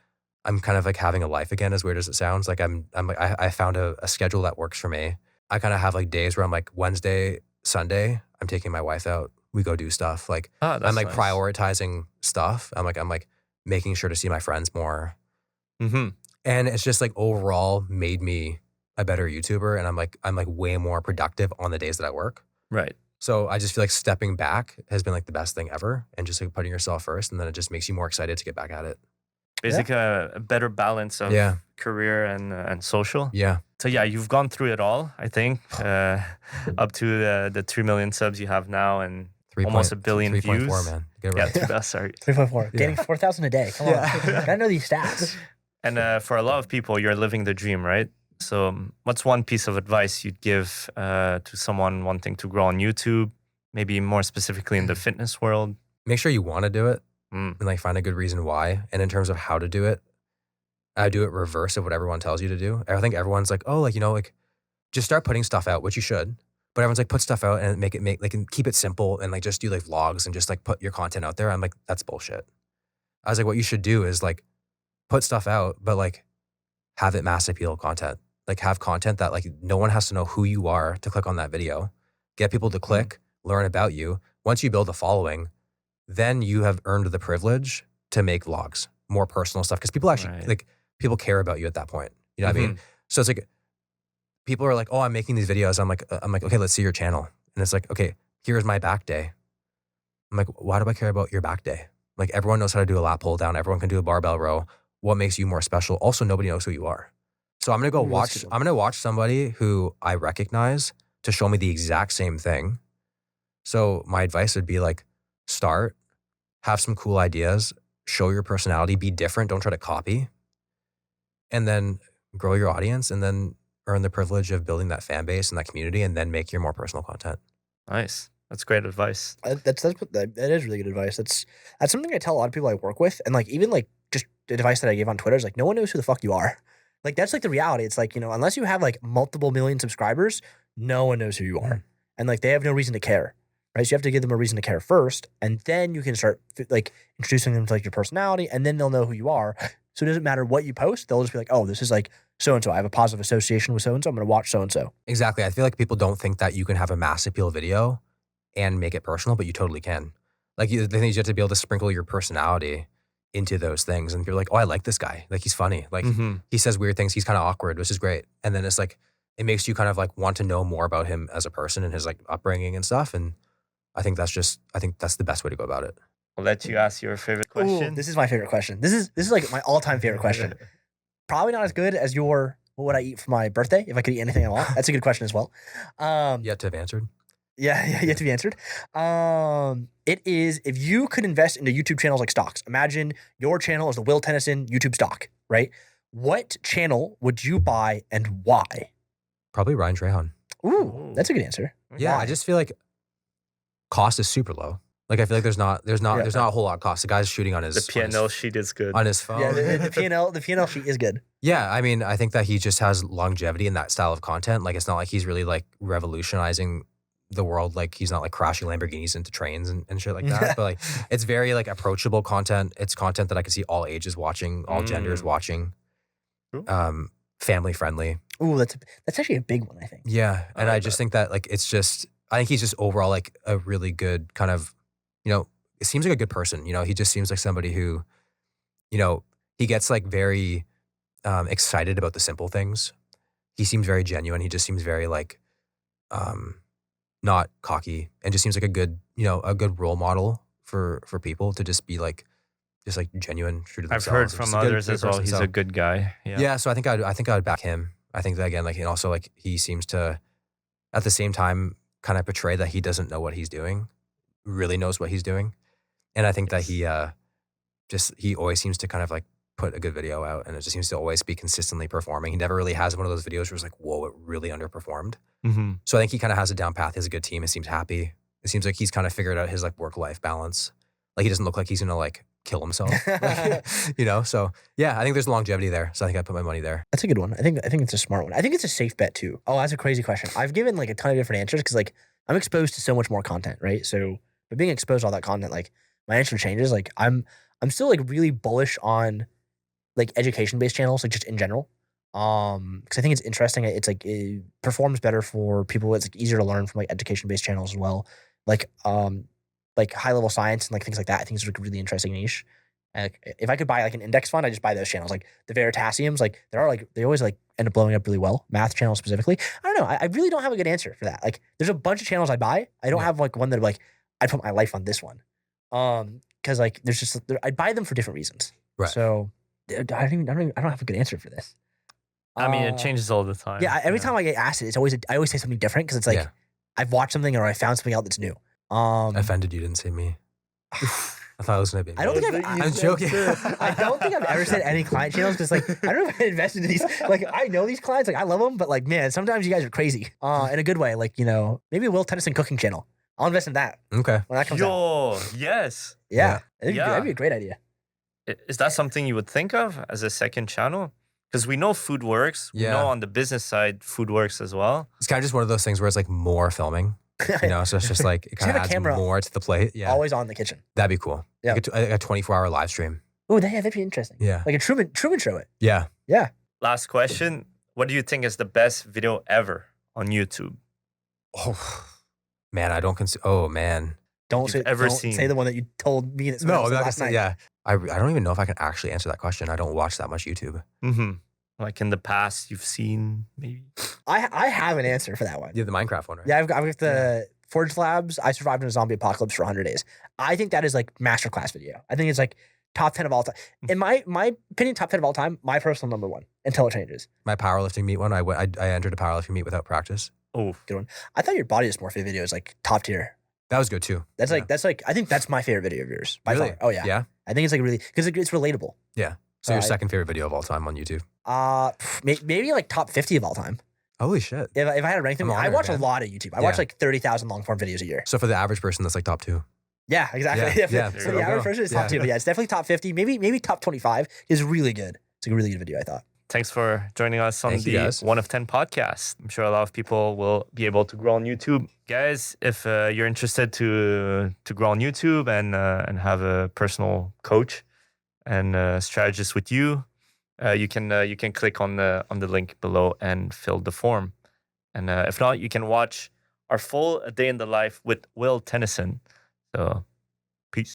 I'm kind of like having a life again, as weird as it sounds. Like I found a schedule that works for me. I kind of have like days where I'm like, Wednesday, Sunday, I'm taking my wife out. We go do stuff. Like, That's I'm like nice. prioritizing stuff. I'm like making sure to see my friends more. Mm-hmm. And it's just like overall made me a better YouTuber. And I'm like way more productive on the days that I work. Right. So I just feel like stepping back has been like the best thing ever, and just like putting yourself first. And then it just makes you more excited to get back at it. Basically, a better balance of Yeah. career and social. Yeah. So yeah, you've gone through it all, I think, up to the 3 million subs you have now, and almost a billion 3.4, views. man. Get it Yeah, right. sorry. 3.4. Yeah. Gaining 4,000 a day. Come on. Gotta know these stats. And for a lot of people, you're living the dream, right? So what's one piece of advice you'd give to someone wanting to grow on YouTube, maybe more specifically in the fitness world? Make sure you want to do it, Mm. and like find a good reason why. And in terms of how to do it, I do it reverse of what everyone tells you to do. I think everyone's like, oh, like, you know, like just start putting stuff out, which you should. But everyone's like, put stuff out and make and keep it simple, and like just do like vlogs and just like put your content out there. I'm like, that's bullshit. I was like, what you should do is like put stuff out, but like have it mass appeal content. Like have content that like no one has to know who you are to click on that video. Get people to click, learn about you. Once you build a following, then you have earned the privilege to make vlogs, more personal stuff. Because people actually Right. like people care about you at that point. You know what I mean? So it's like people are like, oh, I'm making these videos. I'm like, okay, let's see your channel. And it's like, okay, here's my back day. I'm like, why do I care about your back day? Like everyone knows how to do a lat pull down. Everyone can do a barbell row. What makes you more special? Also, nobody knows who you are. So I'm going to watch somebody who I recognize to show me the exact same thing. So my advice would be like, start, have some cool ideas, show your personality, be different. Don't try to copy. And then grow your audience and then earn the privilege of building that fan base and that community and then make your more personal content. Nice. That's great advice. That is really good advice. That's something I tell a lot of people I work with, and like even like just the advice that I gave on Twitter is like no one knows who the fuck you are. Like that's like the reality. It's like, you know, unless you have like multiple million subscribers, no one knows who you are, and like they have no reason to care, right? So you have to give them a reason to care first, and then you can start like introducing them to like your personality, and then they'll know who you are. So it doesn't matter what you post; they'll just be like, oh, this is like so and so. I have a positive association with so and so. I'm going to watch so and so. Exactly. I feel like people don't think that you can have a mass appeal video and make it personal, but you totally can. Like they think you have to be able to sprinkle your personality into those things. And you're like, oh, I like this guy. Like he's funny. Like he says weird things. He's kind of awkward, which is great. And then it's like, it makes you kind of like want to know more about him as a person and his like upbringing and stuff. And I think that's the best way to go about it. I'll let you ask your favorite question. Ooh, this is my favorite question. This is like my all-time favorite question. Probably not as good as your, what would I eat for my birthday? If I could eat anything I want. That's a good question as well. Yet to have answered. Yeah, yet to be answered. It is, if you could invest into YouTube channels like stocks, imagine your channel is the Will Tennyson YouTube stock, right? What channel would you buy and why? Probably Ryan Trahan. Ooh, that's a good answer. Yeah, Why? I just feel like cost is super low. Like I feel like there's not a whole lot of cost. The guy's shooting on his The P&L sheet is good. on his phone. Yeah, the P&L sheet is good. Yeah, I mean, I think that he just has longevity in that style of content. Like it's not like he's really like revolutionizing the world. Like he's not like crashing Lamborghinis into trains and shit like that. But like it's very like approachable content. It's content that I can see all ages watching, all genders watching. Family friendly. Ooh, that's actually a big one, I think. Yeah. And I just think that like I think he's just overall like a really good kind of, you know, it seems like a good person. You know, he just seems like somebody who, you know, he gets like very excited about the simple things. He seems very genuine. He just seems very like not cocky and just seems like a good, you know, a good role model for people to just be like, just like genuine, true to I've themselves. heard from others as well. He's a good guy. Yeah. So I think I would back him. I think that again, like, and also like he seems to, at the same time, kind of portray that he doesn't know what he's doing, really knows what he's doing, and I think that he always seems to kind of like put a good video out, and it just seems to always be consistently performing. He never really has one of those videos where it's like, whoa, it really underperformed. So I think he kind of has a down path. He has a good team. It seems happy. It seems like he's kind of figured out his like work-life balance. Like he doesn't look like he's gonna like kill himself, like, you know? So yeah, I think there's longevity there. So I think I put my money there. That's a good one. I think it's a smart one. I think it's a safe bet too. Oh, that's a crazy question. I've given like a ton of different answers because like I'm exposed to so much more content, right? So by being exposed to all that content, like my answer changes. Like I'm still like really bullish on like education-based channels, like just in general. Because I think it's interesting. It's like it performs better for people. It's like easier to learn from like education-based channels as well. Like high-level science and like things like that. I think it's like a really interesting niche. Like if I could buy like an index fund, I just buy those channels. Like the Veritasiums, like they always like end up blowing up really well. Math channels specifically. I don't know. I really don't have a good answer for that. Like there's a bunch of channels I buy. I don't have like one that like I'd put my life on this one. Because like there's just I buy them for different reasons. Right. So I don't have a good answer for this. I mean, it changes all the time. Yeah. Every time I get asked it, it's always I always say something different because it's like I've watched something or I found something out that's new. Offended you didn't say me. I thought it was gonna be. I don't think I'm joking. I don't think I've ever said any client channels because like I don't know if I invested in these. Like I know these clients, like I love them, but like man, sometimes you guys are crazy. In a good way. Like you know, maybe a Will Tennyson cooking channel. I'll invest in that. Okay. When that comes out. Yes. Yeah. That'd be a great idea. Is that something you would think of as a second channel? Because we know food works. We know on the business side, food works as well. It's kind of just one of those things where it's like more filming. You know, so it's just like it kind of adds more to the plate. Yeah, always on in the kitchen. That'd be cool. Yeah, like a 24-hour live stream. Oh, that'd be interesting. Yeah, like a Truman show it. Yeah. Last question: what do you think is the best video ever on YouTube? Oh man, I don't consider. Oh man, don't say the one that you told me. That no, last night. Yeah, I don't even know if I can actually answer that question. I don't watch that much YouTube. Like in the past, you've seen maybe. I have an answer for that one. Yeah, the Minecraft one, right? Yeah, I've got the Forge Labs. I survived in a zombie apocalypse for 100 days. I think that is like masterclass video. I think it's like top 10 of all time. In my opinion, top 10 of all time. My personal number one until it changes. My powerlifting meet one. I entered a powerlifting meet without practice. Oh, Good one. I thought your body dysmorphia video is like top tier. That was good too. That's like I think that's my favorite video of yours by Really? far. Oh yeah. Yeah. I think it's like really because it's relatable. Yeah. So your second favorite video of all time on YouTube? Maybe like top 50 of all time. Holy shit. If I had to rank them, I'm I honored, watch man. a lot of YouTube. I Yeah. watch like 30,000 long form videos a year. So for the average person, that's like top 2. Yeah, exactly. Yeah, So there the you average go. person is top Yeah. 2, but yeah, it's definitely top 50. Maybe top 25 is really good. It's a really good video, I thought. thanks for joining us on Thank you, the guys. 1 of 10 podcast. I'm sure a lot of people will be able to grow on YouTube. Guys, if you're interested to grow on YouTube and have a personal coach and strategist with you, you can click on the link below and fill the form. And if not, you can watch our full day in the life with Will Tennyson. So